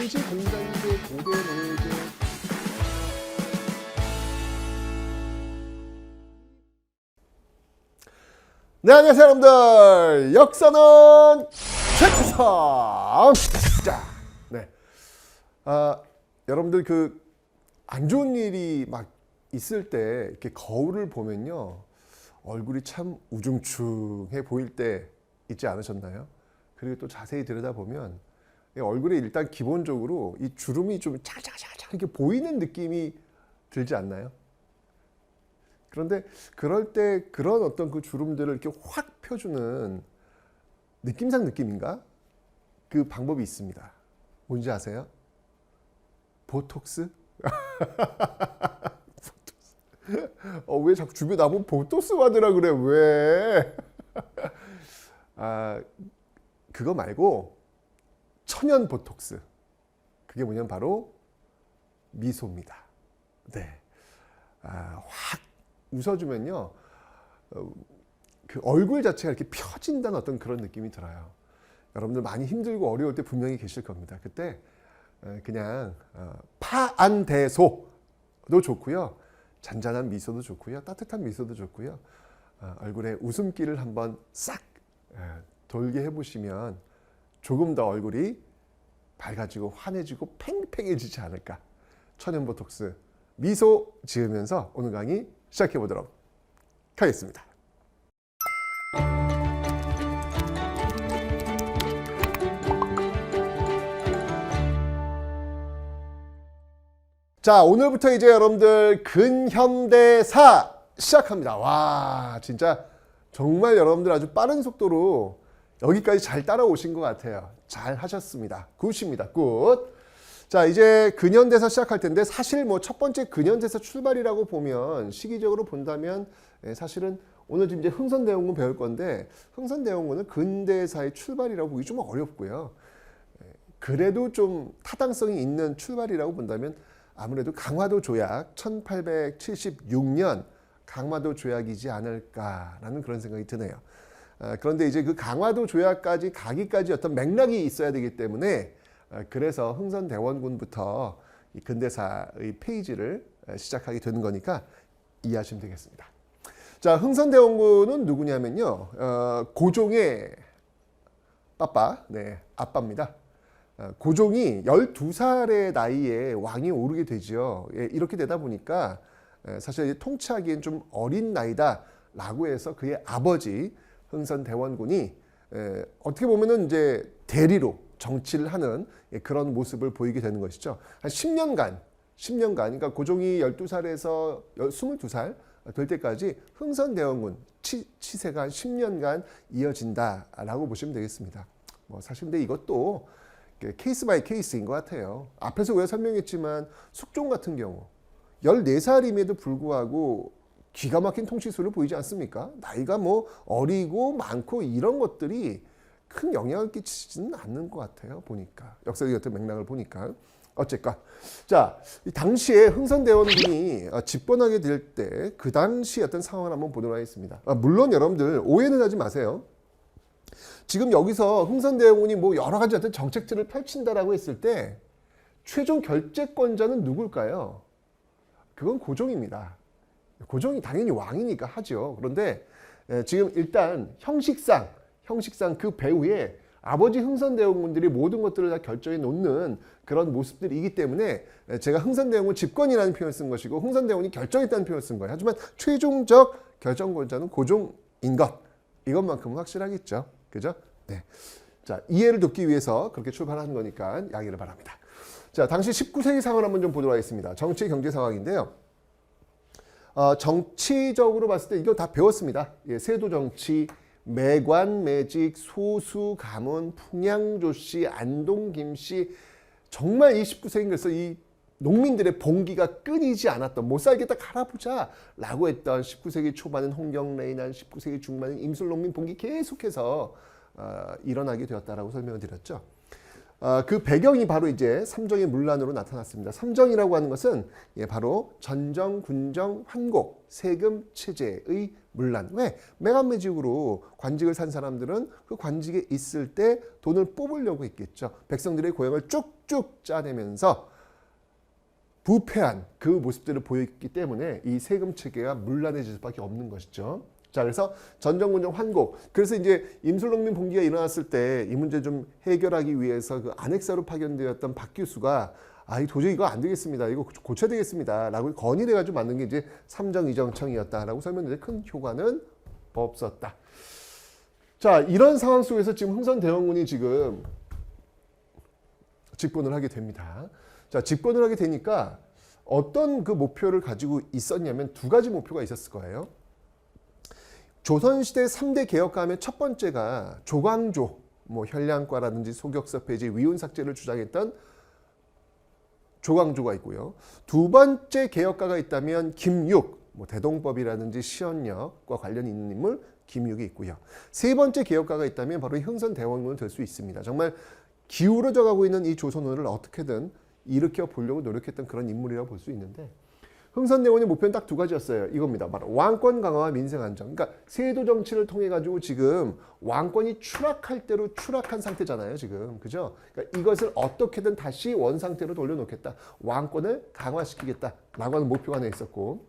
당시 공자인데 고대 노예제. 네, 안녕하세요 여러분들. 역사는 최초상. 자, 네. 여러분들 그 안 좋은 일이 막 있을 때 이렇게 거울을 보면요, 얼굴이 참 우중충해 보일 때 있지 않으셨나요? 그리고 또 자세히 들여다보면 얼굴에 일단 기본적으로 이 주름이 좀 차차차차 이렇게 보이는 느낌이 들지 않나요? 그런데 그럴 때 그런 어떤 그 주름들을 이렇게 확 펴주는 느낌상 느낌인가? 그 방법이 있습니다. 뭔지 아세요? 보톡스? 왜 자꾸 주변에 나보고 보톡스 받으라 그래? 왜? 그거 말고 천연 보톡스. 그게 뭐냐면 바로 미소입니다. 네. 확 웃어주면요, 그 얼굴 자체가 이렇게 펴진다는 어떤 그런 느낌이 들어요. 여러분들 많이 힘들고 어려울 때 분명히 계실 겁니다. 그때 그냥 파안대소도 좋고요, 잔잔한 미소도 좋고요, 따뜻한 미소도 좋고요, 얼굴에 웃음기를 한번 싹 돌게 해보시면 조금 더 얼굴이 밝아지고 환해지고 팽팽해지지 않을까. 천연 보톡스 미소 지으면서 오늘 강의 시작해 보도록 하겠습니다. 자, 오늘부터 이제 여러분들 근현대사 시작합니다. 와, 진짜 정말 여러분들 아주 빠른 속도로 여기까지 잘 따라오신 것 같아요. 잘 하셨습니다. 굿입니다. 굿. 자, 이제 근현대사 시작할 텐데, 사실 뭐 첫 번째 근현대사 출발이라고 보면, 시기적으로 본다면 사실은 오늘 지금 이제 흥선대원군 배울 건데, 흥선대원군은 근대사의 출발이라고 보기 좀 어렵고요. 그래도 좀 타당성이 있는 출발이라고 본다면 아무래도 강화도 조약 1876년 강화도 조약이지 않을까라는 그런 생각이 드네요. 그런데 이제 그 강화도 조약까지 가기까지 어떤 맥락이 있어야 되기 때문에, 그래서 흥선대원군부터 이 근대사의 페이지를 시작하게 되는 거니까 이해하시면 되겠습니다. 자, 흥선대원군은 누구냐면요, 고종의 빠빠, 네, 아빠입니다. 고종이 12살의 나이에 왕이 오르게 되죠. 이렇게 되다 보니까 사실 통치하기엔 좀 어린 나이다 라고 해서 그의 아버지 흥선대원군이 어떻게 보면은 이제 대리로 정치를 하는 그런 모습을 보이게 되는 것이죠. 한 10년간, 그러니까 고종이 12살에서 22살 될 때까지 흥선대원군 치세가 한 10년간 이어진다라고 보시면 되겠습니다. 뭐 사실 근데 이것도 케이스 바이 케이스인 것 같아요. 앞에서 우리가 설명했지만 숙종 같은 경우 14살임에도 불구하고 기가 막힌 통치수를 보이지 않습니까? 나이가 뭐 어리고 많고 이런 것들이 큰 영향을 끼치지는 않는 것 같아요. 보니까 역사적 어떤 맥락을 보니까. 어쨌건 자, 이 당시에 흥선대원군이 집권하게 될 때 그 당시 어떤 상황을 한번 보도록 하겠습니다. 물론 여러분들 오해는 하지 마세요. 지금 여기서 흥선대원군이 뭐 여러 가지 어떤 정책들을 펼친다라고 했을 때 최종 결재권자는 누굴까요? 그건 고종입니다. 고종이 당연히 왕이니까 하죠. 그런데 지금 일단 형식상 그 배후에 아버지 흥선대원군들이 모든 것들을 다 결정해 놓는 그런 모습들이기 때문에 제가 흥선대원군 집권이라는 표현을 쓴 것이고 흥선대원군이 결정했다는 표현을 쓴 거예요. 하지만 최종적 결정권자는 고종인 것, 이것만큼은 확실하겠죠. 그죠? 네. 자, 이해를 돕기 위해서 그렇게 출발한 거니까 양해를 바랍니다. 자, 당시 19세기 상황을 한번 좀 보도록 하겠습니다. 정치 경제 상황인데요. 정치적으로 봤을 때 이거 다 배웠습니다. 세도 정치, 매관, 매직, 소수, 가문, 풍양조씨, 안동, 김씨, 정말 이 19세기 그래서 이 농민들의 봉기가 끊이지 않았던, 못 살겠다 갈아보자 라고 했던 19세기 초반은 홍경레이난, 19세기 중반은 임술농민 봉기 계속해서 일어나게 되었다라고 설명을 드렸죠. 그 배경이 바로 이제 삼정의 문란으로 나타났습니다. 삼정이라고 하는 것은 바로 전정, 군정, 환곡, 세금 체제의 문란. 왜? 매간매직으로 관직을 산 사람들은 그 관직에 있을 때 돈을 뽑으려고 했겠죠. 백성들의 고용을 쭉쭉 짜내면서 부패한 그 모습들을 보였기 때문에 이 세금 체계가 문란해질 수밖에 없는 것이죠. 자, 그래서 전정군정 환곡. 그래서 이제 임술농민 봉기가 일어났을 때 이 문제 좀 해결하기 위해서 그 안핵사로 파견되었던 박규수가 도저히 이거 안 되겠습니다. 이거 고쳐야 되겠습니다. 라고 건의돼가지고 만든 게 이제 삼정이정청이었다라고 설명했는데 큰 효과는 없었다. 자, 이런 상황 속에서 지금 흥선대원군이 지금 집권을 하게 됩니다. 자, 집권을 하게 되니까 어떤 그 목표를 가지고 있었냐면 두 가지 목표가 있었을 거예요. 조선시대 3대 개혁가 하면 첫 번째가 조광조, 현량과라든지 소격서 폐지, 위훈삭제를 주장했던 조광조가 있고요. 두 번째 개혁가가 있다면 김육, 대동법이라든지 시언력과 관련이 있는 인물 김육이 있고요. 세 번째 개혁가가 있다면 바로 흥선대원군이 될 수 있습니다. 정말 기울어져 가고 있는 이 조선어를 어떻게든 일으켜 보려고 노력했던 그런 인물이라고 볼 수 있는데, 흥선대원의 목표는 딱 두 가지였어요. 이겁니다. 바로 왕권 강화와 민생 안정. 그러니까 세도 정치를 통해 가지고 지금 왕권이 추락할 대로 추락한 상태잖아요. 지금 그죠? 그러니까 이것을 어떻게든 다시 원 상태로 돌려놓겠다. 왕권을 강화시키겠다라고 하는 목표가 하나 있었고,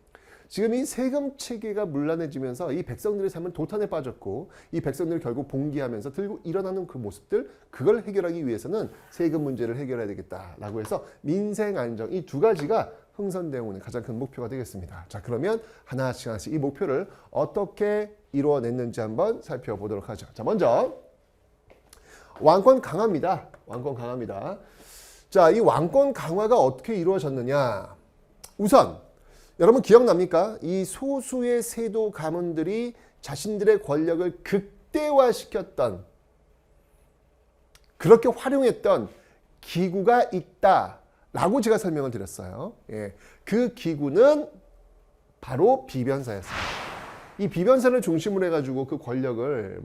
지금 이 세금 체계가 문란해지면서 이 백성들의 삶은 도탄에 빠졌고, 이 백성들을 결국 봉기하면서 들고 일어나는 그 모습들, 그걸 해결하기 위해서는 세금 문제를 해결해야 되겠다라고 해서 민생 안정, 이 두 가지가 흥선대원군의 가장 큰 목표가 되겠습니다. 자, 그러면 하나씩 이 목표를 어떻게 이루어냈는지 한번 살펴보도록 하죠. 자, 먼저 왕권 강화입니다. 왕권 강화입니다. 자, 이 왕권 강화가 어떻게 이루어졌느냐? 우선 여러분 기억납니까? 이 소수의 세도 가문들이 자신들의 권력을 극대화시켰던, 그렇게 활용했던 기구가 있다라고 제가 설명을 드렸어요. 그 기구는 바로 비변사였습니다. 이 비변사를 중심으로 해가지고 그 권력을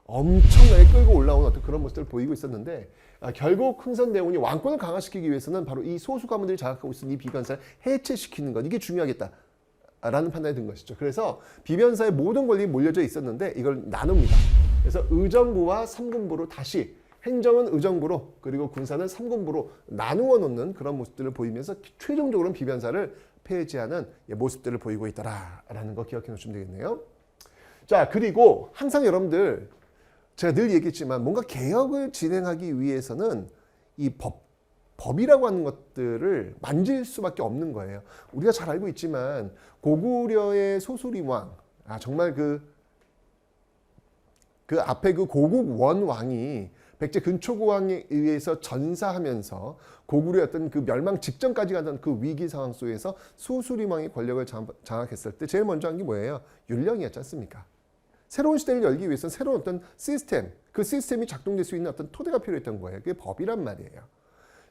엄청나게 끌고 올라오는 어떤 그런 모습을 보이고 있었는데, 결국 흥선대원군이 왕권을 강화시키기 위해서는 바로 이 소수 가문들이 장악하고 있는 이 비변사를 해체시키는 것, 이게 중요하겠다라는 판단이 든 것이죠. 그래서 비변사의 모든 권력이 몰려져 있었는데 이걸 나눕니다. 그래서 의정부와 삼군부로 다시, 행정은 의정부로 그리고 군사는 삼군부로 나누어 놓는 그런 모습들을 보이면서 최종적으로는 비변사를 폐지하는 모습들을 보이고 있다라는 거 기억해 놓으시면 되겠네요. 자, 그리고 항상 여러분들 제가 늘 얘기했지만 뭔가 개혁을 진행하기 위해서는 이 법이라고 하는 것들을 만질 수밖에 없는 거예요. 우리가 잘 알고 있지만 고구려의 소수림왕, 정말 그 앞에 그 고국 원왕이 백제 근초고왕에 의해서 전사하면서 고구려의 어떤 그 멸망 직전까지 가던 그 위기 상황 속에서 소수림왕이 권력을 장악했을 때 제일 먼저 한 게 뭐예요? 율령이었지 않습니까? 새로운 시대를 열기 위해서는 새로운 어떤 시스템, 그 시스템이 작동될 수 있는 어떤 토대가 필요했던 거예요. 그게 법이란 말이에요.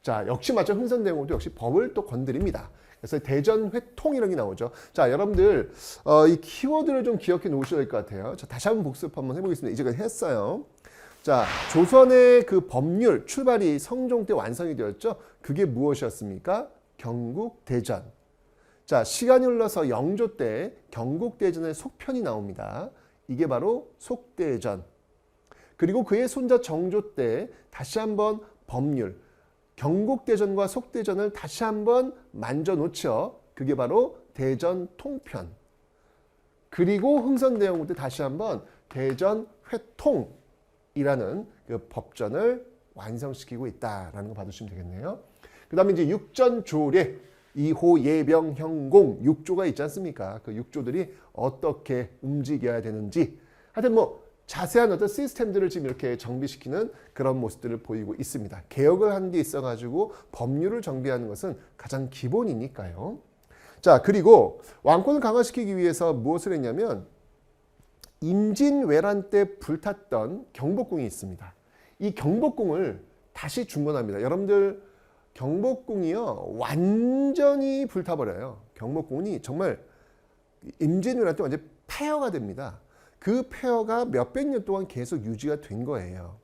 자, 역시 마찬 흥선대원군도 역시 법을 또 건드립니다. 그래서 대전회통이라는 게 나오죠. 자, 여러분들 이 키워드를 좀 기억해 놓으셔야 될 것 같아요. 자, 다시 한번 복습 한번 해보겠습니다. 이제까지 했어요. 자, 조선의 그 법률 출발이 성종 때 완성이 되었죠. 그게 무엇이었습니까? 경국대전. 자, 시간이 흘러서 영조 때 경국대전의 속편이 나옵니다. 이게 바로 속대전. 그리고 그의 손자 정조 때 다시 한번 법률, 경국대전과 속대전을 다시 한번 만져놓죠. 그게 바로 대전통편. 그리고 흥선대원군 때 다시 한번 대전회통이라는 그 법전을 완성시키고 있다라는 거 봐주시면 되겠네요. 그 다음에 이제 육전조례, 이호, 예병, 형공, 6조가 있지 않습니까? 그 6조들이 어떻게 움직여야 되는지, 하여튼 자세한 어떤 시스템들을 지금 이렇게 정비시키는 그런 모습들을 보이고 있습니다. 개혁을 한 게 있어가지고 법률을 정비하는 것은 가장 기본이니까요. 자, 그리고 왕권을 강화시키기 위해서 무엇을 했냐면 임진왜란 때 불탔던 경복궁이 있습니다. 이 경복궁을 다시 중건합니다. 여러분들 경복궁이요 완전히 불타버려요. 경복궁이 정말 임진왜란 때 완전 폐허가 됩니다. 그 폐허가 몇백 년 동안 계속 유지가 된 거예요.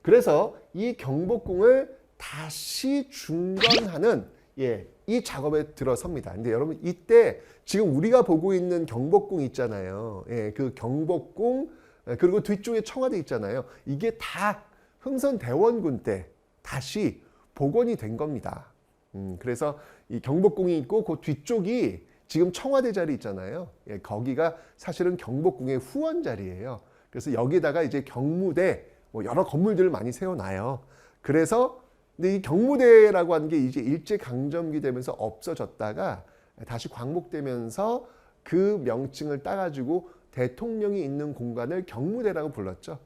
그래서 이 경복궁을 다시 중건하는 이 작업에 들어섭니다. 근데 여러분 이때 지금 우리가 보고 있는 경복궁 있잖아요. 그 경복궁 그리고 뒤쪽에 청와대 있잖아요. 이게 다 흥선대원군 때 다시 복원이 된 겁니다. 그래서 이 경복궁이 있고 그 뒤쪽이 지금 청와대 자리 있잖아요. 거기가 사실은 경복궁의 후원 자리예요. 그래서 여기다가 이제 경무대 뭐 여러 건물들을 많이 세워놔요. 그래서 근데 이 경무대라고 하는 게 이제 일제 강점기 되면서 없어졌다가 다시 광복되면서 그 명칭을 따가지고 대통령이 있는 공간을 경무대라고 불렀죠.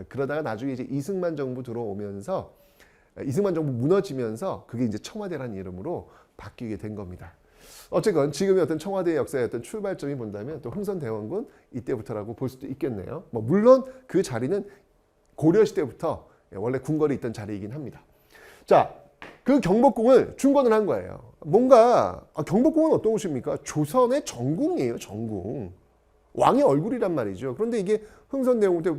그러다가 나중에 이제 이승만 정부 들어오면서 이승만 정부 무너지면서 그게 이제 청와대라는 이름으로 바뀌게 된 겁니다. 어쨌건 지금의 어떤 청와대의 역사의 어떤 출발점이 본다면 또 흥선대원군 이때부터라고 볼 수도 있겠네요. 뭐 물론 그 자리는 고려시대부터 원래 궁궐이 있던 자리이긴 합니다. 자, 그 경복궁을 중건을 한 거예요. 뭔가 경복궁은 어떤 곳입니까? 조선의 정궁이에요, 정궁. 왕의 얼굴이란 말이죠. 그런데 이게 흥선대원 때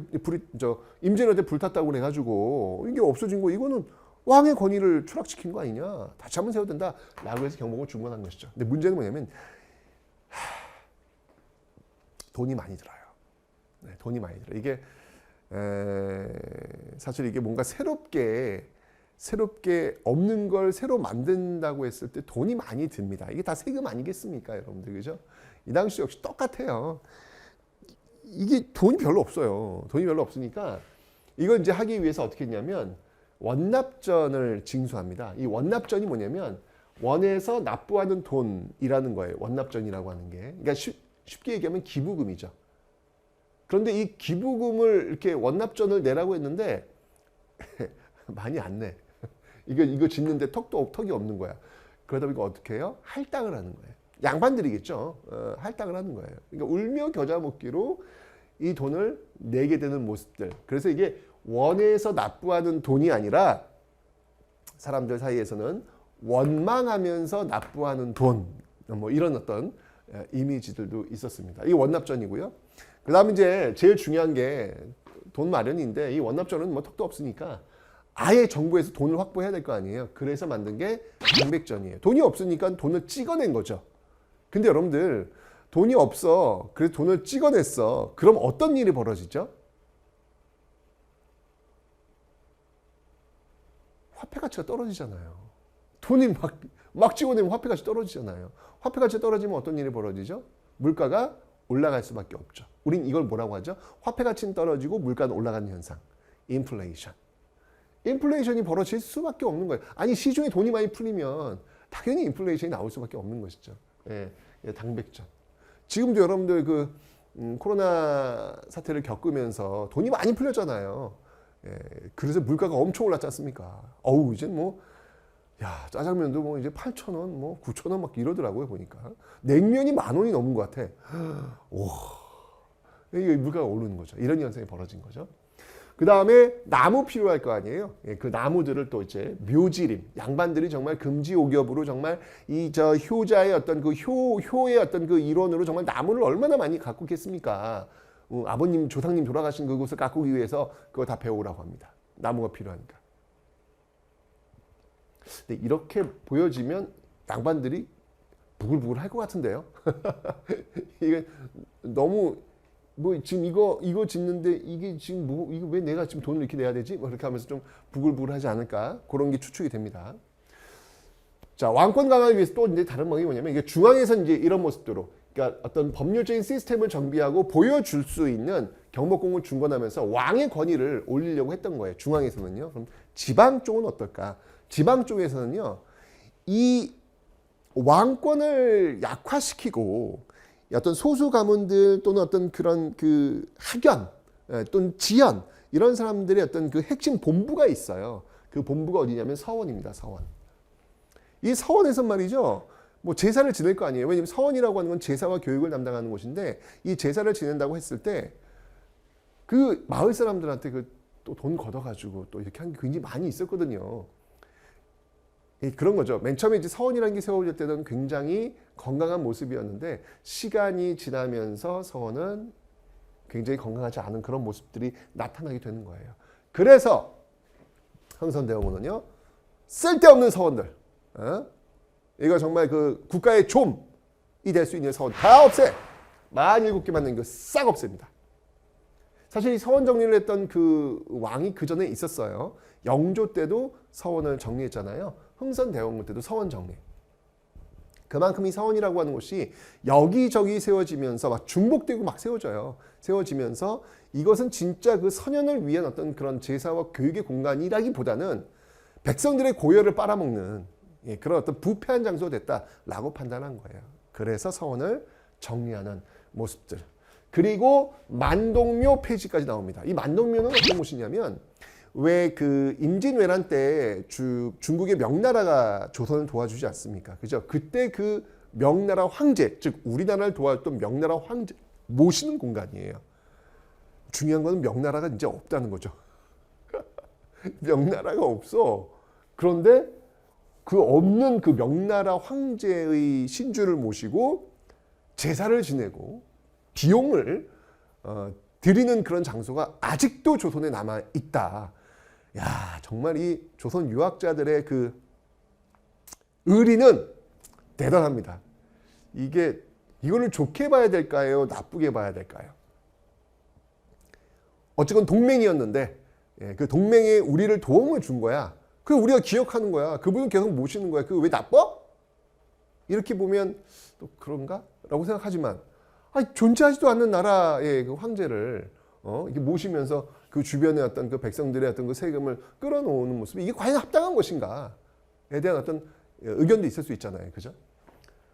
임진왜란 때 불탔다고 그래가지고 이게 없어진 거 이거는 왕의 권위를 추락시킨 거 아니냐. 다시 한번 세워야 된다라고 해서 경복궁을 중건한 것이죠. 근데 문제는 뭐냐면 돈이 많이 들어요. 돈이 많이 들어요. 이게 사실 이게 뭔가 새롭게 없는 걸 새로 만든다고 했을 때 돈이 많이 듭니다. 이게 다 세금 아니겠습니까, 여러분들, 그죠? 이 당시 역시 똑같아요. 이게 돈이 별로 없어요. 돈이 별로 없으니까 이걸 이제 하기 위해서 어떻게 했냐면 원납전을 징수합니다. 이 원납전이 뭐냐면 원에서 납부하는 돈이라는 거예요. 원납전이라고 하는 게. 그러니까 쉽게 얘기하면 기부금이죠. 그런데 이 기부금을 이렇게 원납전을 내라고 했는데 많이 안 내. 이거 짓는데 턱이 없는 거야. 그러다 보니까 어떻게 해요? 할당을 하는 거예요. 양반들이겠죠. 할당을 하는 거예요. 그러니까 울며 겨자 먹기로 이 돈을 내게 되는 모습들. 그래서 이게 원에서 납부하는 돈이 아니라 사람들 사이에서는 원망하면서 납부하는 돈. 뭐 이런 어떤 이미지들도 있었습니다. 이게 원납전이고요. 그 다음에 이제 제일 중요한 게 돈 마련인데 이 원납전은 뭐 턱도 없으니까 아예 정부에서 돈을 확보해야 될 거 아니에요. 그래서 만든 게 당백전이에요. 돈이 없으니까 돈을 찍어낸 거죠. 근데 여러분들 돈이 없어. 그래서 돈을 찍어냈어. 그럼 어떤 일이 벌어지죠? 화폐 가치가 떨어지잖아요. 돈이 막 찍어내면 화폐 가치 떨어지잖아요. 화폐 가치 떨어지면 어떤 일이 벌어지죠? 물가가 올라갈 수밖에 없죠. 우린 이걸 뭐라고 하죠? 화폐 가치는 떨어지고 물가는 올라가는 현상. 인플레이션. 인플레이션이 벌어질 수밖에 없는 거예요. 아니 시중에 돈이 많이 풀리면 당연히 인플레이션이 나올 수밖에 없는 것이죠. 당백전. 지금도 여러분들 그 코로나 사태를 겪으면서 돈이 많이 풀렸잖아요. 그래서 물가가 엄청 올랐지 않습니까? 이제 뭐 짜장면도 뭐 이제 8,000원, 뭐 9,000원 막 이러더라고요, 보니까. 냉면이 10,000원이 넘은 것 같아. 오. 이게 물가가 오르는 거죠. 이런 현상이 벌어진 거죠. 그 다음에 나무 필요할 거 아니에요. 그 나무들을 또 이제 묘지림, 양반들이 정말 금지옥엽으로 정말 효자의 어떤 그 효의 어떤 그 일원으로 정말 나무를 얼마나 많이 갖고 있겠습니까? 아버님, 조상님 돌아가신 그곳을 가꾸기 위해서 그거 다 배우라고 합니다. 나무가 필요하니까. 근데 이렇게 보여지면 양반들이 부글부글 할 것 같은데요. 이게 너무 지금 이거 짓는데 이게 지금 이거 왜 내가 지금 돈을 이렇게 내야 되지? 뭐 이렇게 하면서 좀 부글부글하지 않을까? 그런 게 추측이 됩니다. 자, 왕권 강화를 위해서 또 이제 다른 방법이 뭐냐면 이게 중앙에서 이제 이런 모습대로 그러니까 어떤 법률적인 시스템을 정비하고 보여줄 수 있는 경복궁을 중건하면서 왕의 권위를 올리려고 했던 거예요. 중앙에서는요. 그럼 지방 쪽은 어떨까? 지방 쪽에서는요. 이 왕권을 약화시키고 어떤 소수 가문들 또는 어떤 그런 그 학연 또는 지연 이런 사람들의 어떤 그 핵심 본부가 있어요. 그 본부가 어디냐면 서원입니다. 서원. 이 서원에서 말이죠. 뭐 제사를 지낼 거 아니에요. 왜냐하면 서원이라고 하는 건 제사와 교육을 담당하는 곳인데 이 제사를 지낸다고 했을 때 그 마을 사람들한테 그 또 돈 걷어가지고 또 이렇게 한 게 굉장히 많이 있었거든요. 그런 거죠. 맨 처음에 이제 서원이라는 게 세워질 때는 굉장히 건강한 모습이었는데 시간이 지나면서 서원은 굉장히 건강하지 않은 그런 모습들이 나타나게 되는 거예요. 그래서 흥선대원군은요. 쓸데없는 서원들. 이거 정말 그 국가의 좀이 될 수 있는 서원 다 없애. 47개만 남겨 싹 없앱니다. 사실 이 서원 정리를 했던 그 왕이 그 전에 있었어요. 영조 때도 서원을 정리했잖아요. 흥선대원군 때도 서원 정리. 그만큼 이 서원이라고 하는 곳이 여기저기 세워지면서 막 중복되고 막 세워져요. 세워지면서 이것은 진짜 그 선연을 위한 어떤 그런 제사와 교육의 공간이라기보다는 백성들의 고열을 빨아먹는 그런 어떤 부패한 장소가 됐다라고 판단한 거예요. 그래서 서원을 정리하는 모습들. 그리고 만동묘 폐지까지 나옵니다. 이 만동묘는 어떤 곳이냐면 왜 그 임진왜란 때 중국의 명나라가 조선을 도와주지 않습니까? 그죠? 그때 그 명나라 황제, 즉 우리나라를 도와줬던 명나라 황제 모시는 공간이에요. 중요한 거는 명나라가 이제 없다는 거죠. 명나라가 없어. 그런데 그 없는 그 명나라 황제의 신주를 모시고 제사를 지내고 비용을 드리는 그런 장소가 아직도 조선에 남아 있다. 야, 정말 이 조선 유학자들의 그 의리는 대단합니다. 이거를 좋게 봐야 될까요? 나쁘게 봐야 될까요? 어쨌건 동맹이었는데 그 동맹에 우리를 도움을 준 거야. 그 우리가 기억하는 거야. 그분은 계속 모시는 거야. 그거 왜 나빠? 이렇게 보면 또 그런가? 라고 생각하지만 존재하지도 않는 나라의 그 황제를 이렇게 모시면서 그 주변의 어떤 그 백성들의 어떤 그 세금을 끌어놓는 모습이 이게 과연 합당한 것인가에 대한 어떤 의견도 있을 수 있잖아요. 그죠?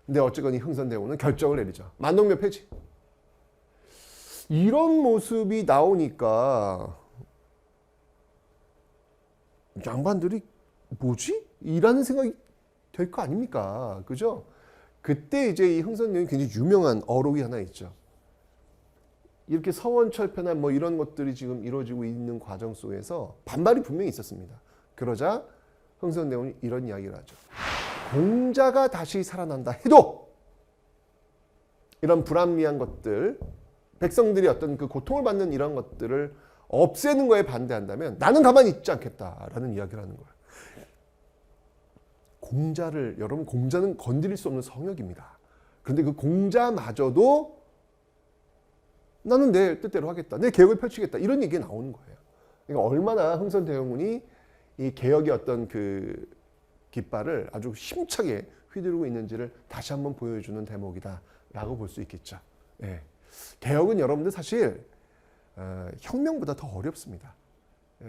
근데 어쨌건 이 흥선대원은 결정을 내리죠. 만동묘 폐지. 이런 모습이 나오니까 양반들이 뭐지? 이라는 생각이 될 거 아닙니까? 그죠? 그때 이제 이 흥선대원이 굉장히 유명한 어록이 하나 있죠. 이렇게 서원철폐나 뭐 이런 것들이 지금 이루어지고 있는 과정 속에서 반발이 분명히 있었습니다. 그러자 흥선대원이 이런 이야기를 하죠. 공자가 다시 살아난다 해도 이런 불합리한 것들, 백성들이 어떤 그 고통을 받는 이런 것들을 없애는 거에 반대한다면 나는 가만히 있지 않겠다라는 이야기를 하는 거예요. 여러분 공자는 건드릴 수 없는 성역입니다. 그런데 그 공자마저도 나는 내 뜻대로 하겠다. 내 개혁을 펼치겠다. 이런 얘기가 나오는 거예요. 그러니까 얼마나 흥선대원군이 이 개혁의 어떤 그 깃발을 아주 힘차게 휘두르고 있는지를 다시 한번 보여주는 대목이다라고 볼 수 있겠죠. 예. 개혁은 여러분들 사실 혁명보다 더 어렵습니다.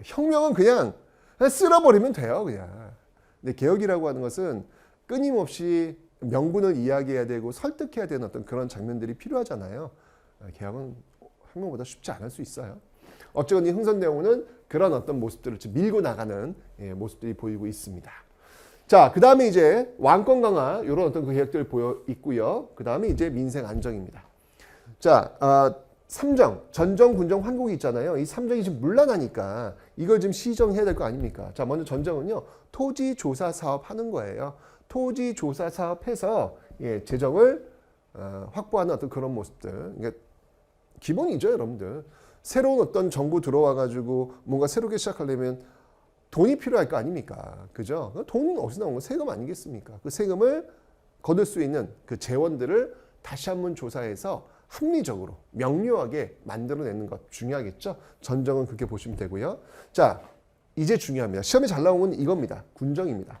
혁명은 그냥 쓸어버리면 돼요. 그냥. 근데 개혁이라고 하는 것은 끊임없이 명분을 이야기해야 되고 설득해야 되는 어떤 그런 장면들이 필요하잖아요. 개혁은 혁명보다 쉽지 않을 수 있어요. 어쨌건 이 흥선대원군은 그런 어떤 모습들을 밀고 나가는 모습들이 보이고 있습니다. 자, 그 다음에 이제 왕권 강화 이런 어떤 그 개혁들을 보여 있고요. 그 다음에 이제 민생 안정입니다. 자, 삼정, 전정, 군정, 환곡이 있잖아요. 이 삼정이 지금 문란하니까 이걸 지금 시정해야 될 거 아닙니까? 자, 먼저 전정은요, 토지 조사 사업 하는 거예요. 토지 조사 사업해서 재정을 확보하는 어떤 그런 모습들. 그러니까 기본이죠, 여러분들. 새로운 어떤 정부 들어와가지고 뭔가 새롭게 시작하려면 돈이 필요할 거 아닙니까? 그죠? 돈은 어디서 나온 거? 세금 아니겠습니까? 그 세금을 거둘 수 있는 그 재원들을 다시 한번 조사해서 합리적으로 명료하게 만들어내는 것 중요하겠죠? 전정은 그렇게 보시면 되고요. 자, 이제 중요합니다. 시험에 잘 나온 건 이겁니다. 군정입니다.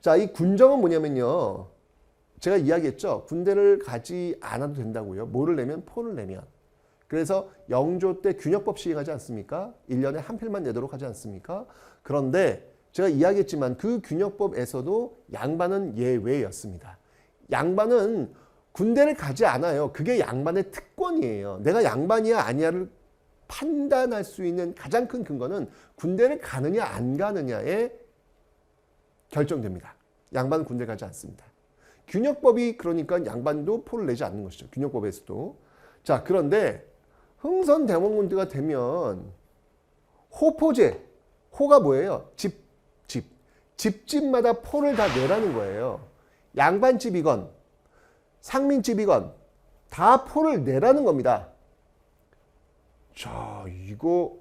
자, 이 군정은 뭐냐면요. 제가 이야기했죠. 군대를 가지 않아도 된다고요. 뭐를 내면? 포를 내면. 그래서 영조 때 균역법 시행하지 않습니까? 1년에 한 필만 내도록 하지 않습니까? 그런데 제가 이야기했지만 그 균역법에서도 양반은 예외였습니다. 양반은 군대를 가지 않아요. 그게 양반의 특권이에요. 내가 양반이야 아니야를 판단할 수 있는 가장 큰 근거는 군대를 가느냐 안 가느냐에 결정됩니다. 양반은 군대 가지 않습니다. 균역법이 그러니까 양반도 포를 내지 않는 것이죠. 균역법에서도. 자, 그런데 흥선대원군대가 되면 호포제, 호가 뭐예요? 집집마다 포를 다 내라는 거예요. 양반집이건 상민집이건 다 포를 내라는 겁니다. 자, 이거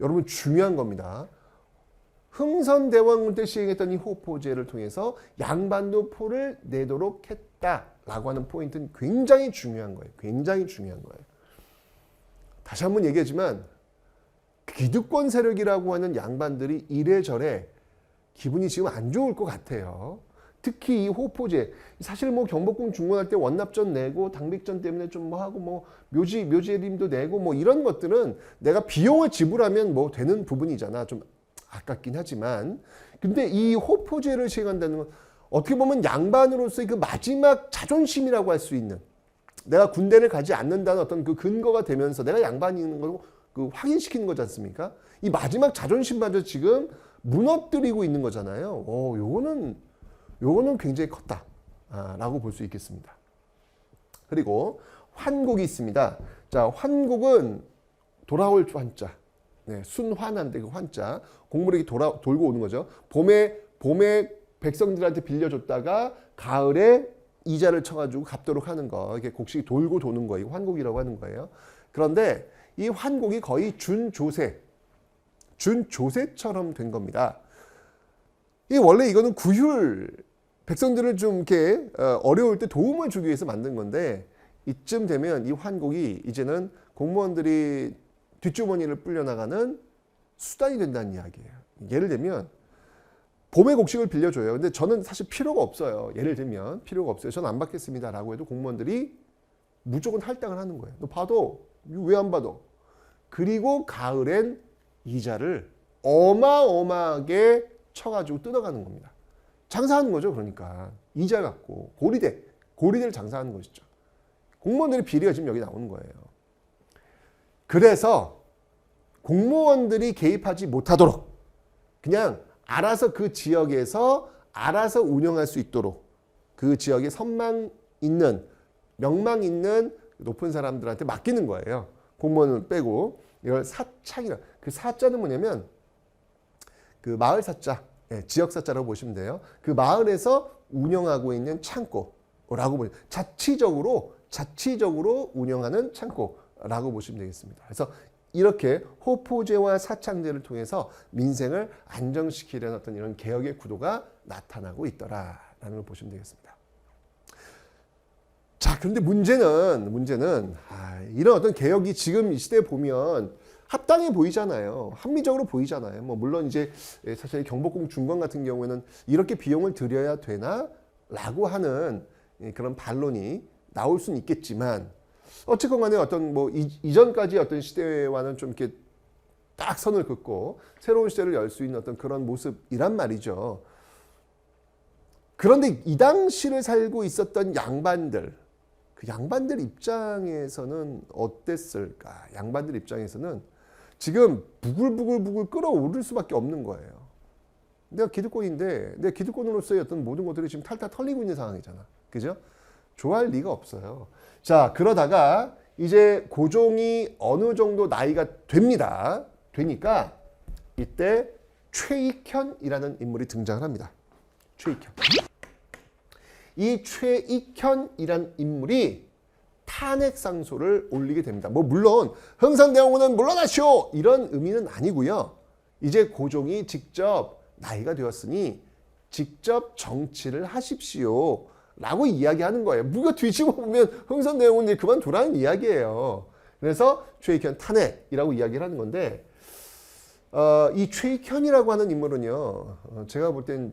여러분 중요한 겁니다. 흥선대원군 때 시행했던 이 호포제를 통해서 양반도 포를 내도록 했다라고 하는 포인트는 굉장히 중요한 거예요. 굉장히 중요한 거예요. 다시 한번 얘기하지만 기득권 세력이라고 하는 양반들이 이래저래 기분이 지금 안 좋을 것 같아요. 특히 이 호포제, 사실 뭐 경복궁 중건할 때 원납전 내고 당백전 때문에 좀 뭐 하고 뭐 묘지예림도 내고 뭐 이런 것들은 내가 비용을 지불하면 뭐 되는 부분이잖아. 좀 아깝긴 하지만. 근데 이 호포제를 시행한다는 건 어떻게 보면 양반으로서의 그 마지막 자존심이라고 할 수 있는, 내가 군대를 가지 않는다는 어떤 그 근거가 되면서 내가 양반인 걸 그 확인시키는 거지 않습니까? 이 마지막 자존심마저 지금 무너뜨리고 있는 거잖아요. 요거는 굉장히 컸다라고 볼 수 있겠습니다. 그리고 환곡이 있습니다. 자, 환곡은 돌아올 환자, 네, 순환한데 그 환자, 곡물이 돌고 오는 거죠. 봄에 백성들한테 빌려줬다가 가을에 이자를 쳐가지고 갚도록 하는 거, 이게 곡식이 돌고 도는 거예요. 환곡이라고 하는 거예요. 그런데 이 환곡이 거의 준조세처럼 된 겁니다. 이 원래 이거는 구휼, 백성들을 좀 이렇게 어려울 때 도움을 주기 위해서 만든 건데, 이쯤 되면 이 환곡이 이제는 공무원들이 뒷주머니를 불려나가는 수단이 된다는 이야기예요. 예를 들면 봄에 곡식을 빌려줘요. 근데 저는 사실 필요가 없어요. 예를 들면 필요가 없어요. 저는 안 받겠습니다라고 해도 공무원들이 무조건 할당을 하는 거예요. 너 받아. 왜 안 받아? 그리고 가을엔 이자를 어마어마하게 쳐가지고 뜯어가는 겁니다. 장사하는 거죠. 그러니까 이자 갖고 고리대를 장사하는 것이죠. 공무원들의 비리가 지금 여기 나오는 거예요. 그래서 공무원들이 개입하지 못하도록 그냥 알아서 그 지역에서 알아서 운영할 수 있도록 그 지역에 명망 있는 높은 사람들한테 맡기는 거예요. 공무원을 빼고. 이걸 사창이라. 그 사자는 뭐냐면 그 마을 사자, 지역 사자라고 보시면 돼요. 그 마을에서 운영하고 있는 창고라고 보시면, 자치적으로 운영하는 창고라고 보시면 되겠습니다. 그래서 이렇게 호포제와 사창제를 통해서 민생을 안정시키려는 어떤 이런 개혁의 구도가 나타나고 있더라라는 걸 보시면 되겠습니다. 자, 그런데 문제는 이런 어떤 개혁이 지금 이 시대에 보면 합당해 보이잖아요. 합리적으로 보이잖아요. 뭐 물론 이제 사실 경복궁 중건 같은 경우에는 이렇게 비용을 들여야 되나라고 하는 그런 반론이 나올 수는 있겠지만, 어쨌건 간에 어떤 뭐 이전까지 어떤 시대와는 좀 이렇게 딱 선을 긋고 새로운 시대를 열 수 있는 어떤 그런 모습이란 말이죠. 그런데 이 당시를 살고 있었던 양반들, 그 양반들 입장에서는 어땠을까? 양반들 입장에서는 지금 부글부글 끓어오를 수밖에 없는 거예요. 내가 기득권인데 내 기득권으로서의 어떤 모든 것들이 지금 탈탈 털리고 있는 상황이잖아. 그죠? 좋아할 리가 없어요. 자, 그러다가 이제 고종이 어느 정도 나이가 되니까 이때 최익현이라는 인물이 등장을 합니다. 최익현. 이 최익현이란 인물이 탄핵 상소를 올리게 됩니다. 뭐 물론 흥선대원군은 물러나시오 이런 의미는 아니고요. 이제 고종이 직접 나이가 되었으니 직접 정치를 하십시오 라고 이야기하는 거예요. 무거 뒤집어 보면 흥선대원군이 그만두라는 이야기예요. 그래서 최익현 탄핵이라고 이야기를 하는 건데, 이 최익현이라고 하는 인물은요, 제가 볼 땐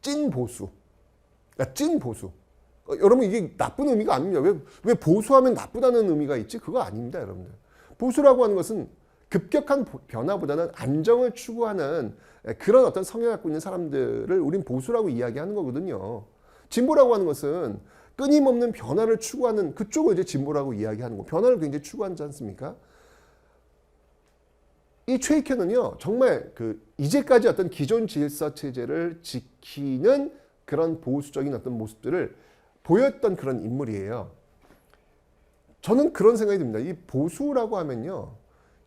찐 보수. 여러분, 이게 나쁜 의미가 아닙니다. 왜 보수하면 나쁘다는 의미가 있지? 그거 아닙니다, 여러분들. 보수라고 하는 것은 급격한 변화보다는 안정을 추구하는 그런 어떤 성향을 갖고 있는 사람들을 우린 보수라고 이야기하는 거거든요. 진보라고 하는 것은 끊임없는 변화를 추구하는 그쪽을 이제 진보라고 이야기하는 거. 변화를 굉장히 추구하지 않습니까? 이 최익현은요, 정말 이제까지 어떤 기존 질서 체제를 지키는 그런 보수적인 어떤 모습들을 보였던 그런 인물이에요. 저는 그런 생각이 듭니다. 이 보수라고 하면요,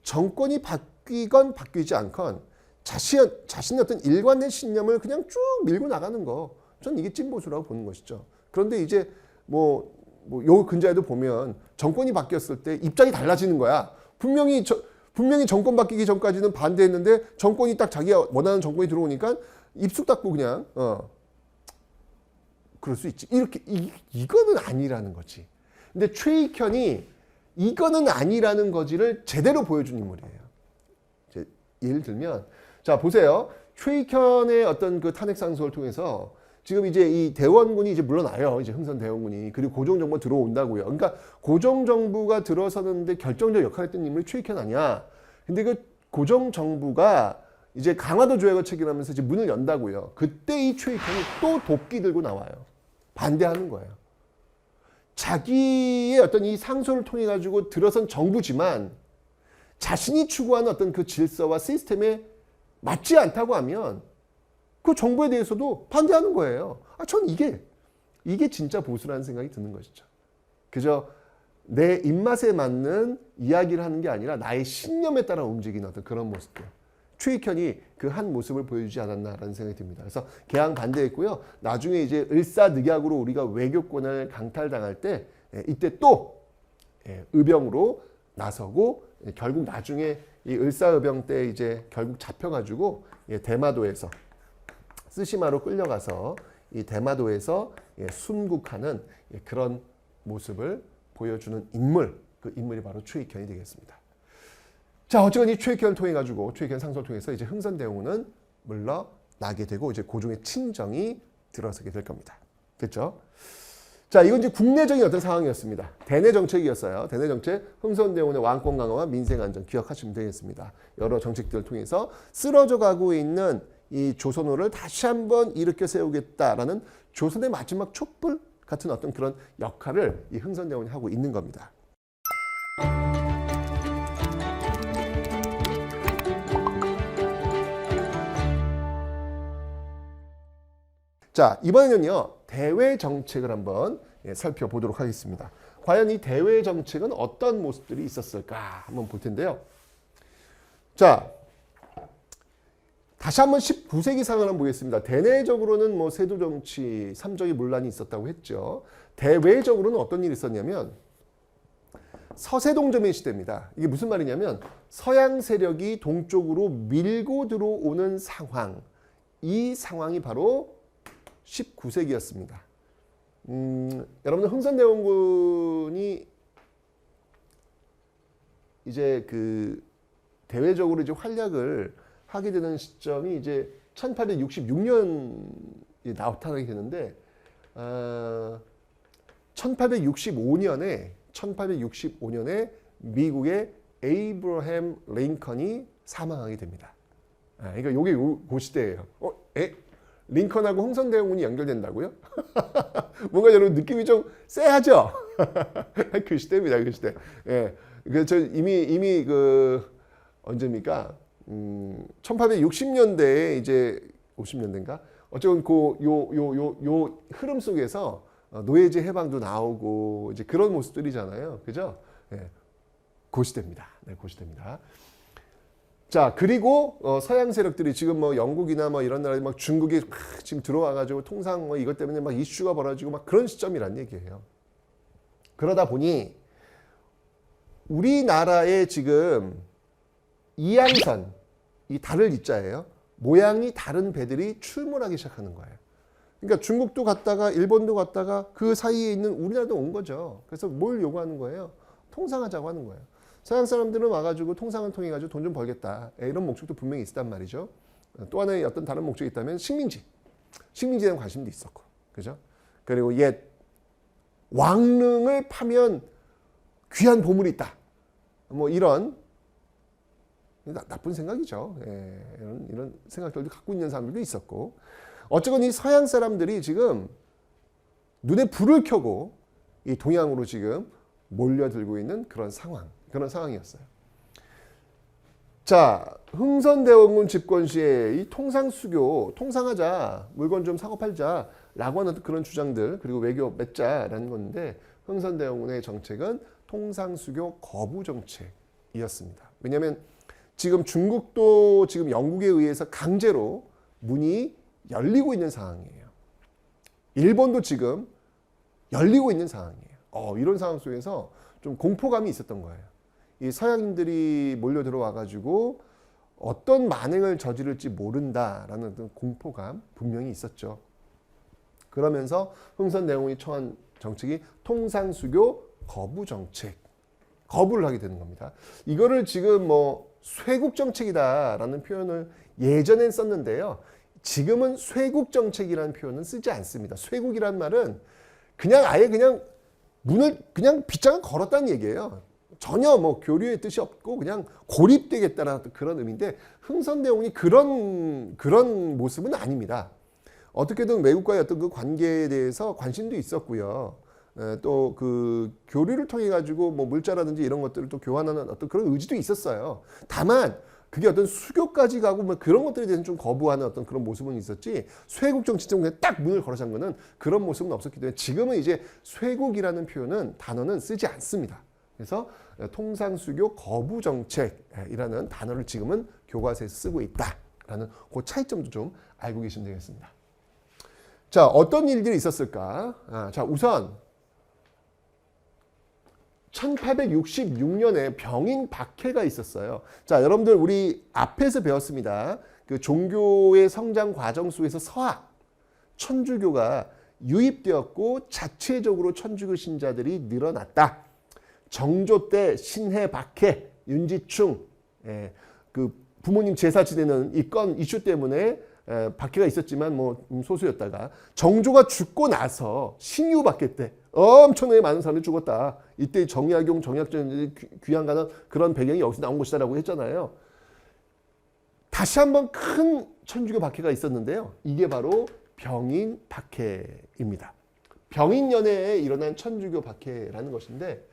정권이 바뀌건 바뀌지 않건 자신의 어떤 일관된 신념을 그냥 쭉 밀고 나가는 거. 전 이게 찐보수라고 보는 것이죠. 그런데 이제 요 근자에도 보면 정권이 바뀌었을 때 입장이 달라지는 거야. 분명히 분명히 정권 바뀌기 전까지는 반대했는데 정권이 딱 자기가 원하는 정권이 들어오니까 입술 닦고 그냥 그럴 수 있지. 이렇게 이거는 아니라는 거지. 근데 최익현이 이거는 아니라는 거지를 제대로 보여준 인물이에요. 예를 들면 자 보세요. 최익현의 어떤 그 탄핵 상소를 통해서 지금 이제 이 대원군이 이제 물러나요. 이제 흥선 대원군이. 그리고 고종정부가 들어온다고요. 그러니까 고종정부가 들어서는데 결정적 역할을 했던 인물이 최익현 아니야. 근데 그 고종정부가 이제 강화도 조약을 체결하면서 이제 문을 연다고요. 그때 이 최익현이 또 도끼 들고 나와요. 반대하는 거예요. 자기의 어떤 이 상소를 통해 가지고 들어선 정부지만 자신이 추구하는 어떤 그 질서와 시스템에 맞지 않다고 하면 그 정부에 대해서도 반대하는 거예요. 전 이게 진짜 보수라는 생각이 드는 것이죠. 그저 내 입맛에 맞는 이야기를 하는 게 아니라 나의 신념에 따라 움직이는 어떤 그런 모습들. 최익현이 그 한 모습을 보여주지 않았나라는 생각이 듭니다. 그래서 개항 반대했고요. 나중에 이제 을사늑약으로 우리가 외교권을 강탈당할 때 이때 또 의병으로 나서고 결국 나중에 이 을사의병 때 이제 결국 잡혀가지고 대마도에서 쓰시마로 끌려가서 이 대마도에서 순국하는 그런 모습을 보여주는 인물, 그 인물이 바로 최익현이 되겠습니다. 자, 어쨌건 이 최익현을 통해 가지고 최익현 상소를 통해서 이제 흥선대원군은 물러나게 되고 이제 고종의 친정이 들어서게 될 겁니다. 됐죠? 자, 이건 이제 국내적인 어떤 상황이었습니다. 대내 정책이었어요. 대내 정책, 흥선대원군의 왕권 강화와 민생 안정 기억하시면 되겠습니다. 여러 정책들을 통해서 쓰러져 가고 있는 이 조선호를 다시 한번 일으켜 세우겠다라는 조선의 마지막 촛불 같은 어떤 그런 역할을 이 흥선대원군이 하고 있는 겁니다. 자, 이번에는요, 대외 정책을 한번 살펴보도록 하겠습니다. 과연 이 대외 정책은 어떤 모습들이 있었을까 한번 볼 텐데요. 자, 다시 한번 19세기 상황을 한번 보겠습니다. 대내적으로는 뭐 세도 정치, 삼적의 문란이 있었다고 했죠. 대외적으로는 어떤 일이 있었냐면 서세동점의 시대입니다. 이게 무슨 말이냐면 서양 세력이 동쪽으로 밀고 들어오는 상황. 이 상황이 바로 19세기였습니다. 여러분들 흥선대원군이 이제 그 대외적으로 이제 활약을 하게 되는 시점이 이제 1866년이 나타나게 되는데 1865년에 미국의 에이브러햄 링컨이 사망하게 됩니다. 그러니까 이게 그 시대예요. 링컨하고 흥선대원군이 연결된다고요? 뭔가 여러분 느낌이 좀 쎄하죠? 그 시대입니다, 그 시대. 예. 저 이미 그 언제입니까? 1860년대에 이제 50년대인가? 어쨌든 요 흐름 속에서 노예제 해방도 나오고 이제 그런 모습들이잖아요, 그죠? 예. 그 시대입니다. 네, 그 시대입니다. 자, 그리고 서양 세력들이 지금 뭐 영국이나 뭐 이런 나라에 막 중국이 막 지금 들어와가지고 통상 뭐 이것 때문에 막 이슈가 벌어지고 막 그런 시점이란 얘기예요. 그러다 보니 우리나라의 지금 이양선, 이 달을 이자예요. 모양이 다른 배들이 출몰하기 시작하는 거예요. 그러니까 중국도 갔다가 일본도 갔다가 그 사이에 있는 우리나라도 온 거죠. 그래서 뭘 요구하는 거예요? 통상하자고 하는 거예요. 서양 사람들은 와가지고 통상을 통해 가지고 돈 좀 벌겠다. 이런 목적도 분명히 있었단 말이죠. 또 하나의 어떤 다른 목적이 있다면 식민지에 대한 관심도 있었고, 그죠? 그리고 옛 왕릉을 파면 귀한 보물이 있다. 뭐 이런 나쁜 생각이죠. 이런 생각들도 갖고 있는 사람들도 있었고, 어쨌건 이 서양 사람들이 지금 눈에 불을 켜고 이 동양으로 지금 몰려들고 있는 그런 상황이었어요. 자, 흥선대원군 집권 시에 이 통상수교, 통상하자, 물건 좀 사고 팔자라고 하는 그런 주장들, 그리고 외교 맺자라는 건데, 흥선대원군의 정책은 통상수교 거부 정책이었습니다. 왜냐하면 지금 중국도 지금 영국에 의해서 강제로 문이 열리고 있는 상황이에요. 일본도 지금 열리고 있는 상황이에요. 이런 상황 속에서 좀 공포감이 있었던 거예요. 이 서양인들이 몰려 들어와가지고 어떤 만행을 저지를지 모른다라는 어떤 공포감 분명히 있었죠. 그러면서 흥선대원군이 처한 정책이 통상수교 거부 정책, 거부를 하게 되는 겁니다. 이거를 지금 뭐 쇄국 정책이다라는 표현을 예전엔 썼는데요. 지금은 쇄국 정책이라는 표현은 쓰지 않습니다. 쇄국이란 말은 그냥 아예 그냥 문을 그냥 빗장을 걸었다는 얘기예요. 전혀 뭐 교류의 뜻이 없고 그냥 고립되겠다라는 그런 의미인데 흥선대원군이 그런 모습은 아닙니다. 어떻게든 외국과의 어떤 그 관계에 대해서 관심도 있었고요. 또 그 교류를 통해 가지고 뭐 물자라든지 이런 것들을 또 교환하는 어떤 그런 의지도 있었어요. 다만 그게 어떤 수교까지 가고 뭐 그런 것들에 대해서는 좀 거부하는 어떤 그런 모습은 있었지, 쇄국 정치적으로 그냥 딱 문을 걸어 잠그는 거는 그런 모습은 없었기 때문에 지금은 이제 쇄국이라는 표현은 단어는 쓰지 않습니다. 그래서 통상수교 거부 정책이라는 단어를 지금은 교과서에서 쓰고 있다라는 그 차이점도 좀 알고 계시면 되겠습니다. 자, 어떤 일들이 있었을까? 자, 우선 1866년에 병인 박해가 있었어요. 자, 여러분들 우리 앞에서 배웠습니다. 그 종교의 성장 과정 속에서 서학, 천주교가 유입되었고 자체적으로 천주교 신자들이 늘어났다. 정조 때 신해 박해, 윤지충, 그 부모님 제사 지내는 이 건 이슈 때문에 박해가 있었지만 뭐 소수였다가 정조가 죽고 나서 신유 박해 때 엄청나게 많은 사람이 죽었다. 이때 정약용, 정약전이 귀양가는 그런 배경이 여기서 나온 것이다라고 했잖아요. 다시 한번 큰 천주교 박해가 있었는데요. 이게 바로 병인 박해입니다. 병인년에 일어난 천주교 박해라는 것인데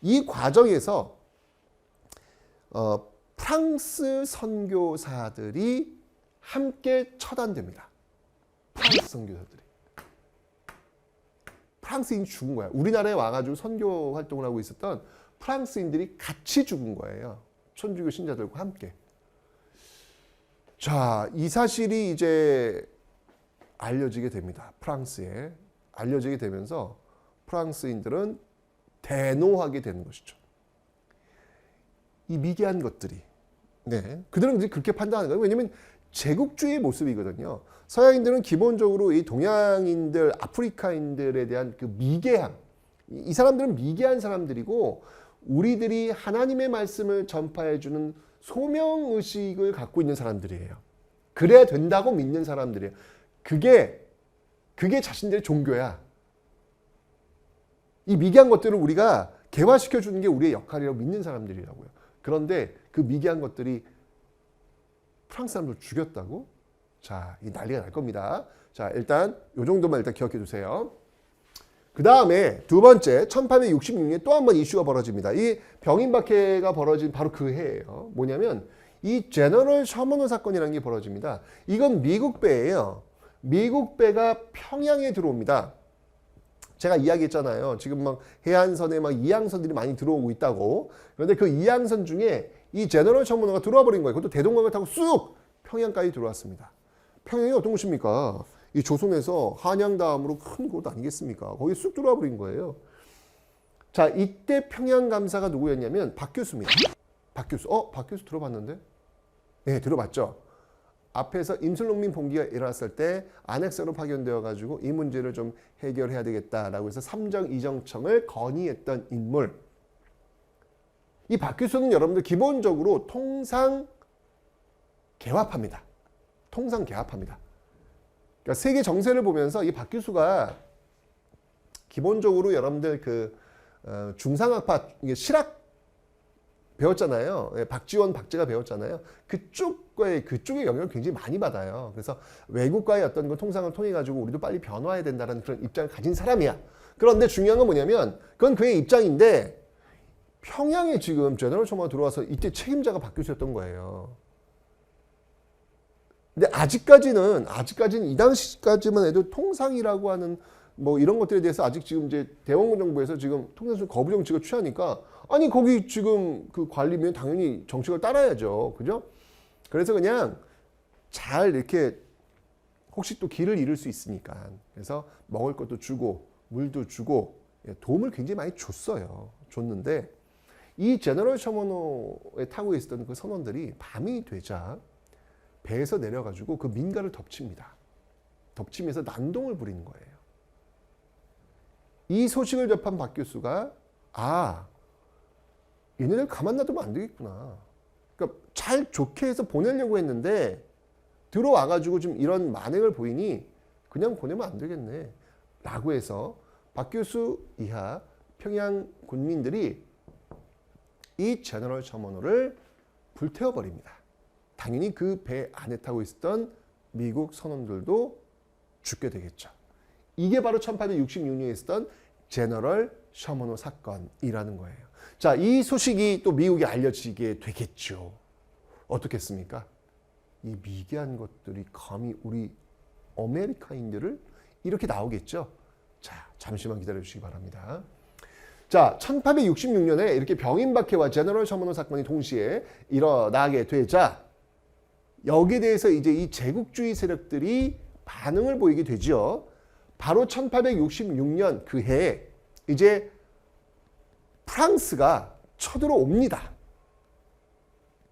이 과정에서 프랑스 선교사들이 함께 처단됩니다. 프랑스 선교사들이. 프랑스인이 죽은 거야. 우리나라에 와가지고 선교 활동을 하고 있었던 프랑스인들이 같이 죽은 거예요. 천주교 신자들과 함께. 자, 이 사실이 이제 알려지게 됩니다. 프랑스에. 알려지게 되면서 프랑스인들은 대노하게 되는 것이죠. 이 미개한 것들이. 네. 그들은 이제 그렇게 판단하는 거예요. 왜냐하면 제국주의 모습이거든요. 서양인들은 기본적으로 이 동양인들, 아프리카인들에 대한 그 미개함, 이 사람들은 미개한 사람들이고 우리들이 하나님의 말씀을 전파해주는 소명의식을 갖고 있는 사람들이에요. 그래야 된다고 믿는 사람들이에요. 그게 자신들의 종교야. 이 미개한 것들을 우리가 개화시켜주는 게 우리의 역할이라고 믿는 사람들이라고요. 그런데 그 미개한 것들이 프랑스 사람들 죽였다고? 자, 이 난리가 날 겁니다. 자, 일단 이 정도만 일단 기억해 두세요. 그 다음에 두 번째 1866년에 또 한 번 이슈가 벌어집니다. 이 병인 박해가 벌어진 바로 그 해예요. 뭐냐면 이 제너럴 셔먼 사건이라는 게 벌어집니다. 이건 미국 배예요. 미국 배가 평양에 들어옵니다. 제가 이야기했잖아요. 지금 막 해안선에 막 이항선들이 많이 들어오고 있다고. 그런데 그 이항선 중에 이 제너럴 셔먼호가 들어와 버린 거예요. 그것도 대동강을 타고 쑥 평양까지 들어왔습니다. 평양이 어떤 곳입니까? 이 조선에서 한양 다음으로 큰 곳 아니겠습니까? 거기 쑥 들어와 버린 거예요. 자, 이때 평양 감사가 누구였냐면 박교수입니다. 박교수. 박교수 들어봤는데? 네, 들어봤죠. 앞에서 임슬농민 봉기가 일어났을 때 안핵사로 파견되어 가지고 이 문제를 좀 해결해야 되겠다라고 해서 삼정이정청을 건의했던 인물. 이 박교수는 여러분들 기본적으로 통상 개화파입니다. 통상 개화파입니다. 그러니까 세계 정세를 보면서 이 박교수가 기본적으로 여러분들 그 중상학파 실학 배웠잖아요. 박지원, 박제가 배웠잖아요. 그쪽의 영향을 굉장히 많이 받아요. 그래서 외국과의 어떤 그 통상을 통해 가지고 우리도 빨리 변화해야 된다는 그런 입장을 가진 사람이야. 그런데 중요한 건 뭐냐면 그건 그의 입장인데 평양에 지금 제너럴 셔먼호가 들어와서 이때 책임자가 박교수였던 거예요. 근데 아직까지는 이 당시까지만 해도 통상이라고 하는 뭐 이런 것들에 대해서 아직 지금 이제 대원군 정부에서 지금 통상수 거부 정책을 취하니까 아니 거기 지금 그 관리면 당연히 정책을 따라야죠. 그죠? 그래서 그냥 잘 이렇게 혹시 또 길을 잃을 수 있으니까 그래서 먹을 것도 주고 물도 주고 도움을 굉장히 많이 줬어요. 줬는데 이 제너럴 셔먼호에 타고 있었던 그 선원들이 밤이 되자 배에서 내려가지고 그 민가를 덮칩니다. 덮치면서 난동을 부리는 거예요. 이 소식을 접한 박 교수가 얘네들 가만 놔두면 안 되겠구나. 그러니까 잘 좋게 해서 보내려고 했는데 들어와가지고 좀 이런 만행을 보이니 그냥 보내면 안 되겠네. 라고 해서 박 교수 이하 평양 군민들이 이 제너럴 셔먼호를 불태워버립니다. 당연히 그 배 안에 타고 있었던 미국 선원들도 죽게 되겠죠. 이게 바로 1866년에 있었던 제너럴 셔먼호 사건이라는 거예요. 자, 이 소식이 또 미국에 알려지게 되겠죠. 어떻겠습니까? 이 미개한 것들이 감히 우리 아메리카인들을 이렇게 나오겠죠. 자, 잠시만 기다려 주시기 바랍니다. 자, 1866년에 이렇게 병인박해와 제너럴 셔먼호 사건이 동시에 일어나게 되자 여기에 대해서 이제 이 제국주의 세력들이 반응을 보이게 되죠. 바로 1866년 그 해에 이제 프랑스가 쳐들어옵니다.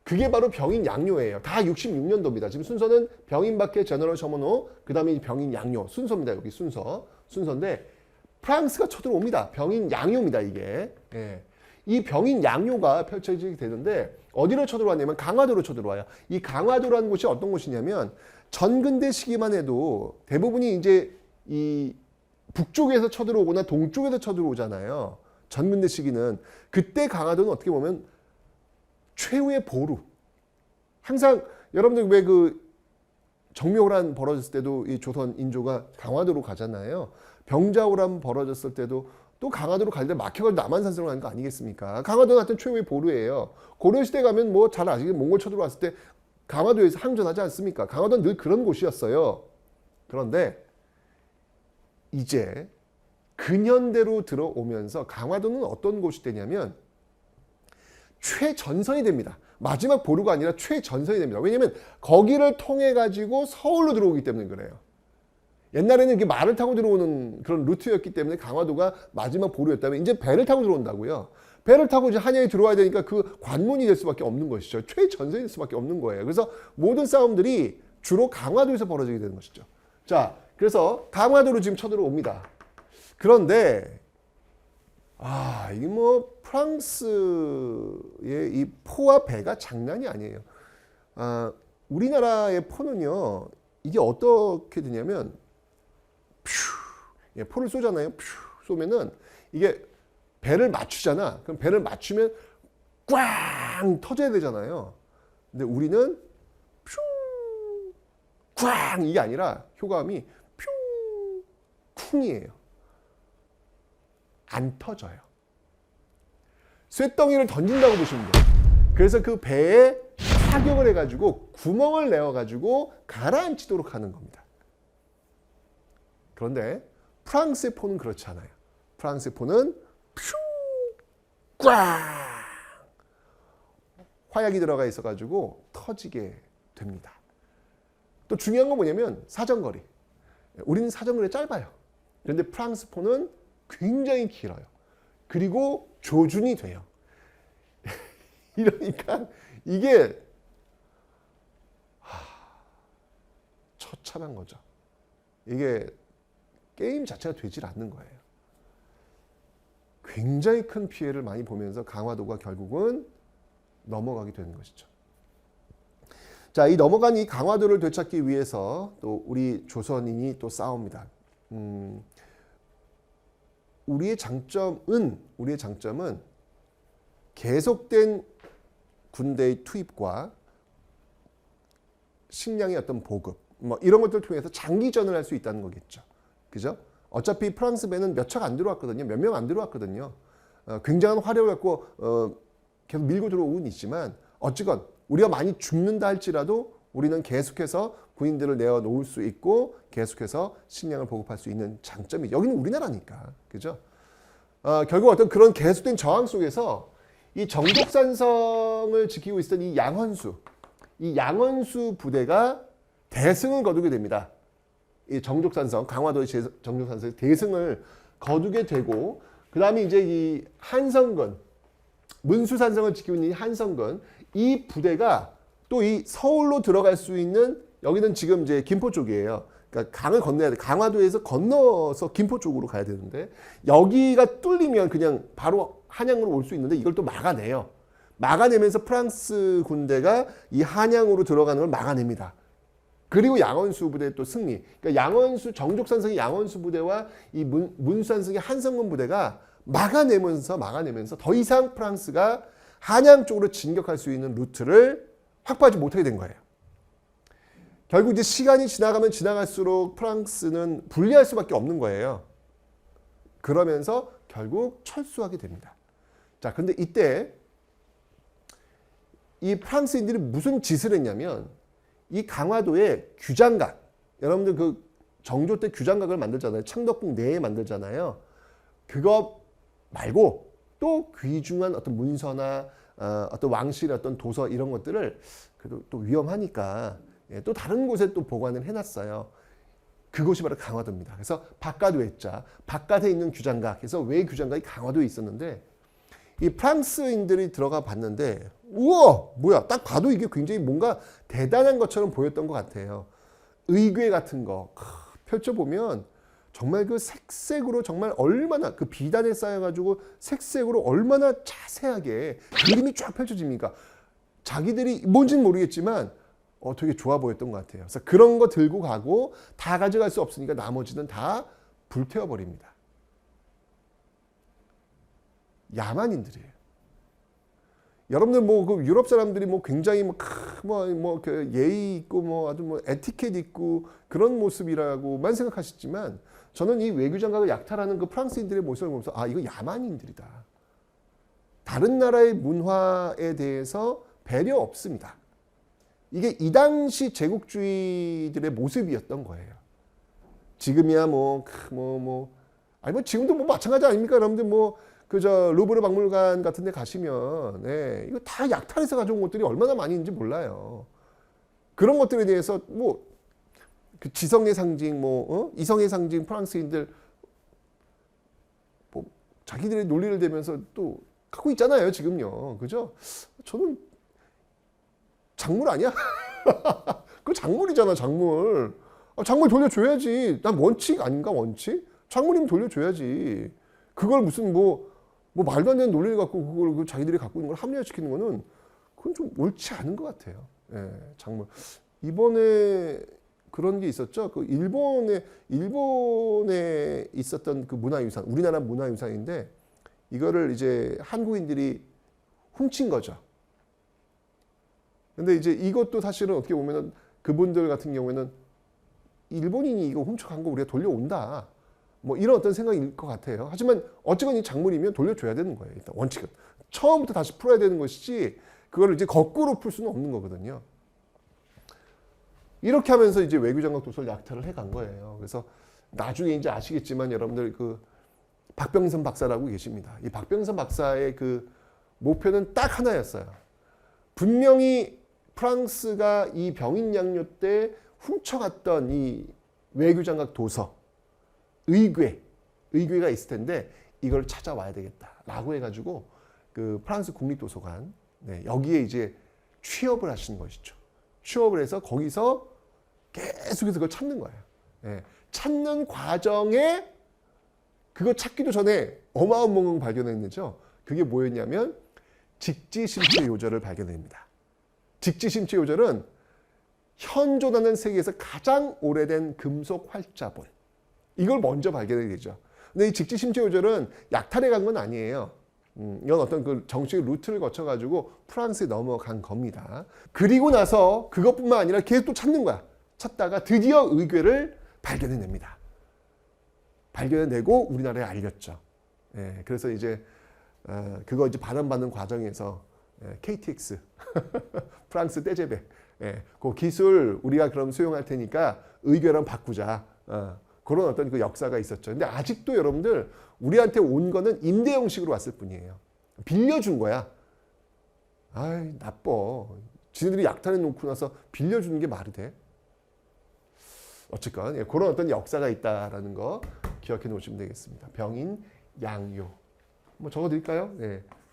그게 바로 병인 양요예요. 다 66년도입니다. 지금 순서는 병인박해, 제너럴 셔먼호, 그 다음에 병인 양요 순서입니다. 여기 순서인데 프랑스가 쳐들어옵니다. 병인 양요입니다. 이게. 예. 이 병인 양요가 펼쳐지게 되는데 어디로 쳐들어왔냐면 강화도로 쳐들어와요. 이 강화도라는 곳이 어떤 곳이냐면 전근대 시기만 해도 대부분이 이제 이 북쪽에서 쳐들어오거나 동쪽에서 쳐들어오잖아요. 전근대 시기는. 그때 강화도는 어떻게 보면 최후의 보루. 항상 여러분들 왜 그 정묘호란 벌어졌을 때도 이 조선 인조가 강화도로 가잖아요. 병자호란 벌어졌을 때도 또 강화도로 갈 때 막혀가지고 남한산성으로 가는 거 아니겠습니까? 강화도는 하여튼 최후의 보루예요. 고려시대 가면 뭐 잘 아시겠지만 몽골 쳐들어왔을 때 강화도에서 항전하지 않습니까? 강화도는 늘 그런 곳이었어요. 그런데 이제 근현대로 들어오면서 강화도는 어떤 곳이 되냐면 최전선이 됩니다. 마지막 보루가 아니라 최전선이 됩니다. 왜냐하면 거기를 통해 가지고 서울로 들어오기 때문에 그래요. 옛날에는 이렇게 말을 타고 들어오는 그런 루트였기 때문에 강화도가 마지막 보루였다면 이제 배를 타고 들어온다고요. 배를 타고 이제 한양에 들어와야 되니까 그 관문이 될 수밖에 없는 것이죠. 최전선이 될 수밖에 없는 거예요. 그래서 모든 싸움들이 주로 강화도에서 벌어지게 되는 것이죠. 자, 그래서 강화도로 지금 쳐들어옵니다. 그런데 이게 뭐 프랑스의 이 포와 배가 장난이 아니에요. 우리나라의 포는요, 이게 어떻게 되냐면 포를 쏘잖아요. 쏘면은 이게 배를 맞추잖아. 그럼 배를 맞추면 꽝 터져야 되잖아요. 근데 우리는 꽝 이게 아니라 효과음이 쿵이에요. 안 터져요. 쇳덩이를 던진다고 보시면 돼요. 그래서 그 배에 타격을 해가지고 구멍을 내어가지고 가라앉히도록 하는 겁니다. 그런데 프랑스의 포는 그렇지 않아요. 프랑스의 포는 꽝 화약이 들어가 있어가지고 터지게 됩니다. 또 중요한 건 뭐냐면 사정거리. 우리는 사정거리 짧아요. 그런데 프랑스 포는 굉장히 길어요. 그리고 조준이 돼요. 이러니까 이게 처참한 거죠. 이게 게임 자체가 되질 않는 거예요. 굉장히 큰 피해를 많이 보면서 강화도가 결국은 넘어가게 되는 것이죠. 자, 이 넘어간 이 강화도를 되찾기 위해서 또 우리 조선인이 또 싸웁니다. 우리의 장점은 계속된 군대의 투입과 식량의 어떤 보급, 뭐 이런 것들을 통해서 장기전을 할 수 있다는 거겠죠. 그죠? 어차피 프랑스 배는 몇 척 안 들어왔거든요. 몇 명 안 들어왔거든요. 굉장한 화력을 갖고 계속 밀고 들어오긴 있지만 어찌건 우리가 많이 죽는다 할지라도 우리는 계속해서 군인들을 내어놓을 수 있고 계속해서 식량을 보급할 수 있는 장점이 여기는 우리나라니까. 그죠? 결국 어떤 그런 계속된 저항 속에서 이 정족산성을 지키고 있었던 이 양원수 부대가 대승을 거두게 됩니다. 이 정족산성, 강화도의 정족산성의 대승을 거두게 되고, 그 다음에 이제 이 한성근, 문수산성을 지키고 있는 이 한성근 이 부대가 또 이 서울로 들어갈 수 있는 여기는 지금 이제 김포 쪽이에요. 그러니까 강을 건너야 돼. 강화도에서 건너서 김포 쪽으로 가야 되는데 여기가 뚫리면 그냥 바로 한양으로 올 수 있는데 이걸 또 막아내요. 막아내면서 프랑스 군대가 이 한양으로 들어가는 걸 막아냅니다. 그리고 양원수 부대 또 승리. 그러니까 양원수 정족산성의 양원수 부대와 이 문수산성의 한성근 부대가 막아내면서 더 이상 프랑스가 한양 쪽으로 진격할 수 있는 루트를 확보하지 못하게 된 거예요. 결국 이제 시간이 지나가면 지나갈수록 프랑스는 불리할 수밖에 없는 거예요. 그러면서 결국 철수하게 됩니다. 자, 근데 이때 이 프랑스인들이 무슨 짓을 했냐면 이 강화도에 규장각, 여러분들 그 정조 때 규장각을 만들잖아요. 창덕궁 내에 만들잖아요. 그거 말고 또 귀중한 어떤 문서나 어떤 왕실의 어떤 도서 이런 것들을 그래도 또 위험하니까 또 다른 곳에 또 보관을 해놨어요. 그곳이 바로 강화도입니다. 그래서 바깥 외자, 바깥에 있는 규장각, 그래서 외 규장각이 강화도에 있었는데 이 프랑스인들이 들어가 봤는데 우와 뭐야 딱 봐도 이게 굉장히 뭔가 대단한 것처럼 보였던 것 같아요. 의궤 같은 거 펼쳐보면 정말 그 색색으로 정말 얼마나 그 비단에 쌓여가지고 색색으로 얼마나 자세하게 그림이 쫙 펼쳐집니까? 자기들이 뭔지는 모르겠지만 되게 좋아 보였던 것 같아요. 그래서 그런 거 들고 가고 다 가져갈 수 없으니까 나머지는 다 불태워버립니다. 야만인들이에요. 여러분들 뭐 그 유럽 사람들이 뭐 굉장히 그 예의 있고 아주 에티켓 있고 그런 모습이라고만 생각하시지만 저는 이 외교장각을 약탈하는 그 프랑스인들의 모습을 보면서 이거 야만인들이다. 다른 나라의 문화에 대해서 배려 없습니다. 이게 이 당시 제국주의들의 모습이었던 거예요. 지금이야 지금도 마찬가지 아닙니까? 여러분들 그저 루브르 박물관 같은 데 가시면 이거 다 약탈해서 가져온 것들이 얼마나 많이 있는지 몰라요. 그런 것들에 대해서 그 지성의 상징 이성의 상징 프랑스인들 자기들의 논리를 대면서 또 갖고 있잖아요, 지금요. 그죠? 저는 작물 아니야? 그거 작물이잖아, 작물. 작물 돌려줘야지. 난 원칙 아닌가, 원칙? 작물이면 돌려줘야지. 그걸 무슨 말도 안 되는 논리를 갖고 그걸 자기들이 갖고 있는 걸 합리화시키는 거는 그건 좀 옳지 않은 것 같아요. 예, 작물. 이번에 그런 게 있었죠. 그 일본에 있었던 그 문화유산, 우리나라 문화유산인데 이거를 이제 한국인들이 훔친 거죠. 근데 이제 이것도 사실은 어떻게 보면은 그분들 같은 경우에는 일본인이 이거 훔쳐간 거 우리가 돌려온다. 이런 어떤 생각일 것 같아요. 하지만 어쨌건 이 작물이면 돌려줘야 되는 거예요. 일단 원칙은. 처음부터 다시 풀어야 되는 것이지 그거를 이제 거꾸로 풀 수는 없는 거거든요. 이렇게 하면서 이제 외교장각 도서를 약탈을 해간 거예요. 그래서 나중에 이제 아시겠지만 여러분들 그 박병선 박사라고 계십니다. 이 박병선 박사의 그 목표는 딱 하나였어요. 분명히 프랑스가 이 병인양요 때 훔쳐갔던 이 외교장각 도서, 의궤가 있을 텐데 이걸 찾아와야 되겠다라고 해가지고 그 프랑스 국립도서관 여기에 이제 취업을 하시는 것이죠. 취업을 해서 거기서 계속해서 그걸 찾는 거예요. 찾는 과정에 그거 찾기도 전에 어마어마한 걸 발견했는죠. 그게 뭐였냐면 직지심체 요절을 발견합니다. 직지심체 요절은 현존하는 세계에서 가장 오래된 금속 활자본. 이걸 먼저 발견하게 되죠. 근데 이 직지심체 요절은 약탈해 간 건 아니에요. 이건 어떤 그 정치적 루트를 거쳐가지고 프랑스에 넘어간 겁니다. 그리고 나서 그것뿐만 아니라 계속 또 찾는 거야. 찾다가 드디어 의궤를 발견해냅니다. 발견해내고 우리나라에 알렸죠. 그래서 이제 그거 이제 반환받는 과정에서 KTX 프랑스 떼제베 그 기술 우리가 그럼 수용할 테니까 의궤랑 바꾸자. 그런 어떤 그 역사가 있었죠. 근데 아직도 여러분들 우리한테 온 거는 임대 형식으로 왔을 뿐이에요. 빌려준 거야. 아이 나빠. 지네들이 약탈해 놓고 나서 빌려주는 게 말이 돼? 어쨌건 그런 어떤 역사가 있다라는 거 기억해 놓으시면 되겠습니다. 병인 양요. 적어드릴까요?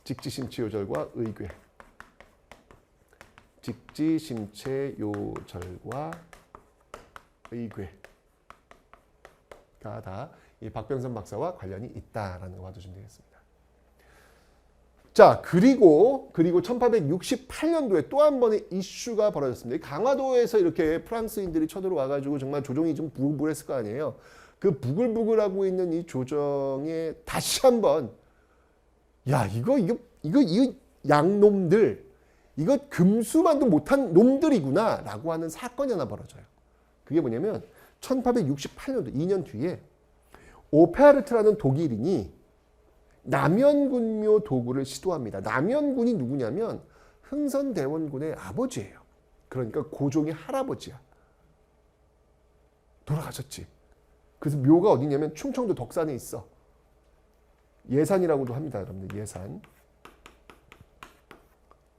직지심체요절과 의궤. 직지심체요절과 의궤가 다 이 박병선 박사와 관련이 있다라는 거 봐주시면 되겠습니다. 자, 그리고 1868년도에 또 한 번의 이슈가 벌어졌습니다. 강화도에서 이렇게 프랑스인들이 쳐들어와가지고 정말 조정이 좀 부글부글했을 거 아니에요. 그 부글부글하고 있는 이 조정에 다시 한번 야, 이거 양놈들, 이거 금수만도 못한 놈들이구나 라고 하는 사건이 하나 벌어져요. 그게 뭐냐면 1868년도 2년 뒤에 오페르트라는 독일인이 남연군묘 도구를 시도합니다. 남연군이 누구냐면 흥선대원군의 아버지예요. 그러니까 고종의 할아버지야. 돌아가셨지. 그래서 묘가 어디냐면 충청도 덕산에 있어. 예산이라고도 합니다. 여러분들 예산.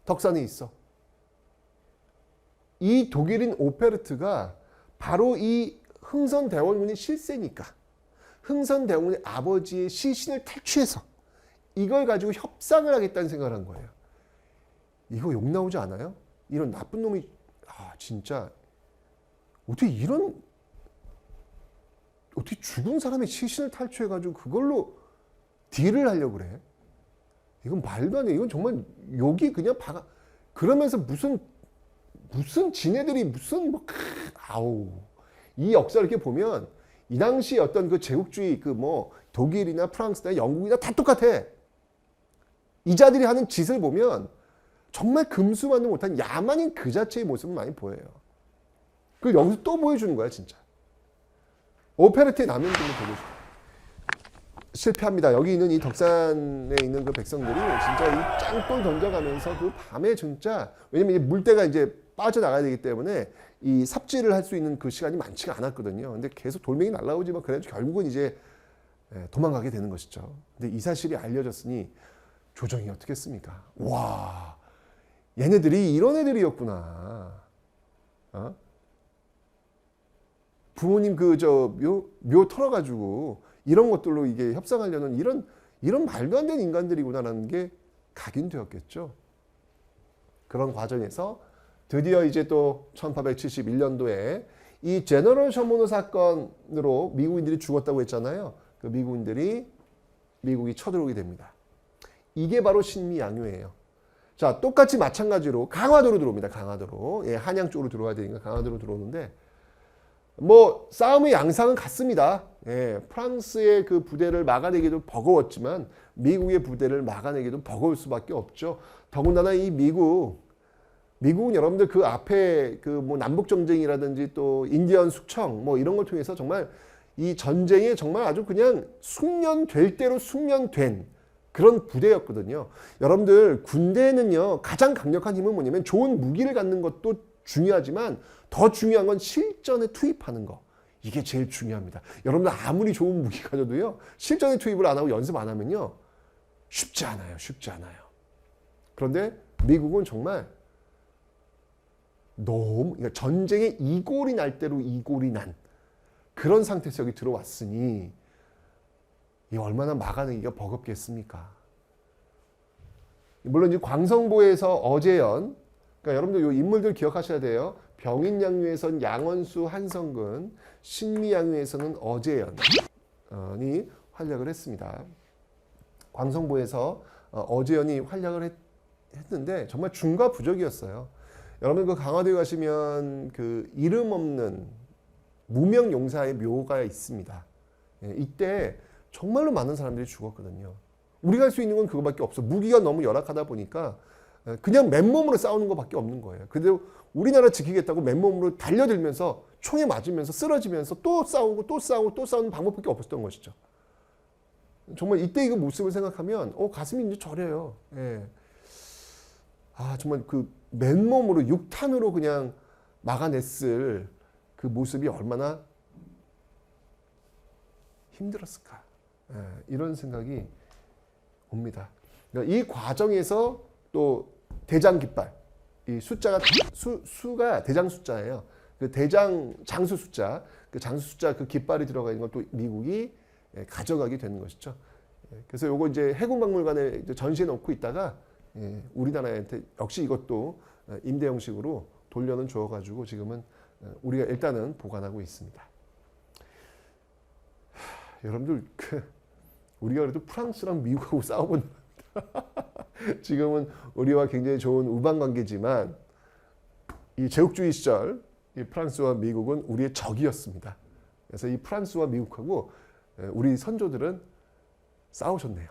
덕산에 있어. 이 독일인 오페르트가 바로 이 흥선대원군의 실세니까 흥선대원군의 아버지의 시신을 탈취해서 이걸 가지고 협상을 하겠다는 생각을 한 거예요. 이거 욕 나오지 않아요? 이런 나쁜 놈이 진짜 어떻게 죽은 사람의 시신을 탈취해가지고 그걸로 딜을 하려고 그래? 이건 말도 안 돼. 이건 정말 욕이 그냥 그러면서 무슨 지네들이 이 역사를 이렇게 보면 이 당시 어떤 그 제국주의 독일이나 프랑스나 영국이나 다 똑같아. 이 자들이 하는 짓을 보면 정말 금수만도 못한 야만인 그 자체의 모습을 많이 보여요. 그리고 여기서 또 보여주는 거야, 진짜. 오페르트의 남연군을 보여줘. 실패합니다. 여기 있는 이 덕산에 있는 그 백성들이 진짜 이 짱돌 던져가면서 그 밤에 진짜, 왜냐면 이 물때가 이제 빠져나가야 되기 때문에 이 삽질을 할 수 있는 그 시간이 많지가 않았거든요. 근데 계속 돌멩이 날라오지만 그래도 결국은 이제 도망가게 되는 것이죠. 근데 이 사실이 알려졌으니 조정이 어떻게 했습니까? 와, 얘네들이 이런 애들이었구나. 부모님 묘 털어가지고 이런 것들로 이게 협상하려는 이런 말도 안 되는 인간들이구나라는 게 각인되었겠죠. 그런 과정에서 드디어 이제 또 1871년도에 이 제너럴 셔모너 사건으로 미국인들이 죽었다고 했잖아요. 그 미국이 쳐들어오게 됩니다. 이게 바로 신미양요예요. 자, 똑같이 마찬가지로 강화도로 들어옵니다. 강화도로. 예, 한양 쪽으로 들어와야 되니까 강화도로 들어오는데 싸움의 양상은 같습니다. 예, 프랑스의 그 부대를 막아내기도 버거웠지만 미국의 부대를 막아내기도 버거울 수밖에 없죠. 더군다나 이 미국은 여러분들 그 앞에 남북 전쟁이라든지 또 인디언 숙청 이런 걸 통해서 정말 이 전쟁에 정말 아주 그냥 숙련될 대로 숙련된 그런 부대였거든요. 여러분들 군대는요 가장 강력한 힘은 뭐냐면 좋은 무기를 갖는 것도 중요하지만 더 중요한 건 실전에 투입하는 거. 이게 제일 중요합니다. 여러분들 아무리 좋은 무기 가져도요 실전에 투입을 안 하고 연습 안 하면요 쉽지 않아요. 그런데 미국은 정말 그러니까 전쟁에 이골이 날 대로 이골이 난 그런 상태에서 여기 들어왔으니 이 얼마나 막아내기가 버겁겠습니까? 물론 이제 광성보에서 어제연, 그러니까 여러분들 이 인물들 기억하셔야 돼요. 병인양요에서는 양원수, 한성근, 신미양요에서는 어제연이 활약을 했습니다. 광성보에서 어제연이 활약을 했는데 정말 중과부적이었어요. 여러분 그 강화도에 가시면 그 이름 없는 무명 용사의 묘가 있습니다. 예, 이때 정말로 많은 사람들이 죽었거든요. 우리가 할 수 있는 건 그거밖에 없어. 무기가 너무 열악하다 보니까 그냥 맨몸으로 싸우는 것밖에 없는 거예요. 그런데 우리나라 지키겠다고 맨몸으로 달려들면서 총에 맞으면서 쓰러지면서 또 싸우고 또 싸우는 방법밖에 없었던 것이죠. 정말 이때 그 모습을 생각하면 가슴이 이제 저려요. 예. 정말 그 맨몸으로 육탄으로 그냥 막아냈을 그 모습이 얼마나 힘들었을까. 이런 생각이 옵니다. 그러니까 이 과정에서 또 대장 깃발, 이 수가 대장 숫자예요. 그 대장 장수 숫자, 그 장수 숫자 그 깃발이 들어가 있는 걸 또 미국이 가져가게 되는 것이죠. 그래서 요거 이제 해군박물관에 전시해 놓고 있다가 우리나라한테 역시 이것도 임대 형식으로 돌려는 주어가지고 지금은 우리가 일단은 보관하고 있습니다. 여러분들 우리가 그래도 프랑스랑 미국하고 싸워본 지금은 우리와 굉장히 좋은 우방 관계지만 이 제국주의 시절 이 프랑스와 미국은 우리의 적이었습니다. 그래서 이 프랑스와 미국하고 우리 선조들은 싸우셨네요.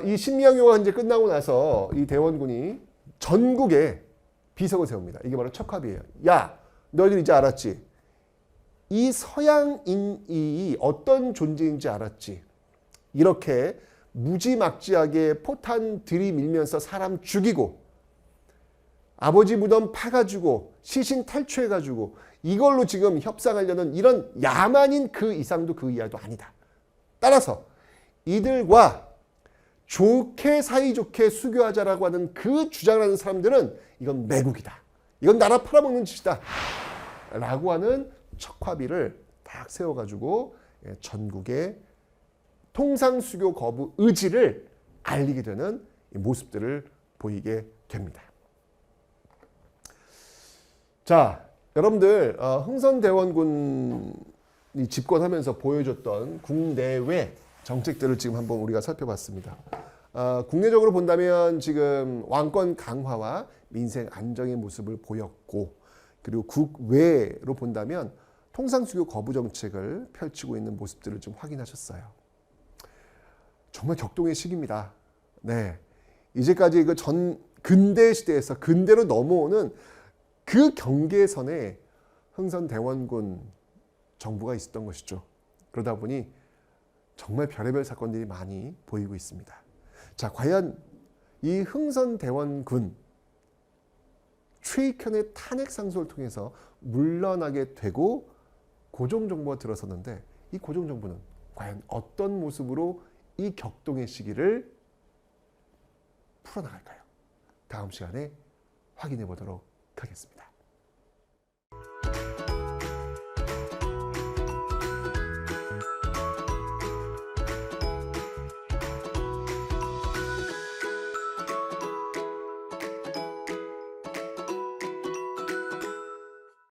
이 신미양요가 이제 끝나고 나서 이 대원군이 전국에 비석을 세웁니다. 이게 바로 척합이에요. 야, 너희들 이제 알았지? 이 서양인이 어떤 존재인지 알았지? 이렇게 무지막지하게 포탄 들이밀면서 사람 죽이고 아버지 무덤 파가지고 시신 탈취해가지고 이걸로 지금 협상하려는 이런 야만인 그 이상도 그 이하도 아니다. 따라서 이들과 좋게 사이좋게 수교하자라고 하는 그 주장하는 사람들은 이건 매국이다. 이건 나라 팔아먹는 짓이다. 라고 하는 척화비를 딱 세워가지고 전국에 통상수교 거부 의지를 알리게 되는 모습들을 보이게 됩니다. 자, 여러분들 흥선대원군이 집권하면서 보여줬던 국내외 정책들을 지금 한번 우리가 살펴봤습니다. 국내적으로 본다면 지금 왕권 강화와 민생 안정의 모습을 보였고, 그리고 국외로 본다면 통상수교 거부 정책을 펼치고 있는 모습들을 좀 확인하셨어요. 정말 격동의 시기입니다. 네, 이제까지 그 근대 시대에서 근대로 넘어오는 그 경계선에 흥선대원군 정부가 있었던 것이죠. 그러다 보니 정말 별의별 사건들이 많이 보이고 있습니다. 자, 과연 이 흥선대원군 최익현의 탄핵 상소를 통해서 물러나게 되고 고종정부가 들어섰는데 이 고종정부는 과연 어떤 모습으로 이 격동의 시기를 풀어나갈까요? 다음 시간에 확인해 보도록 하겠습니다.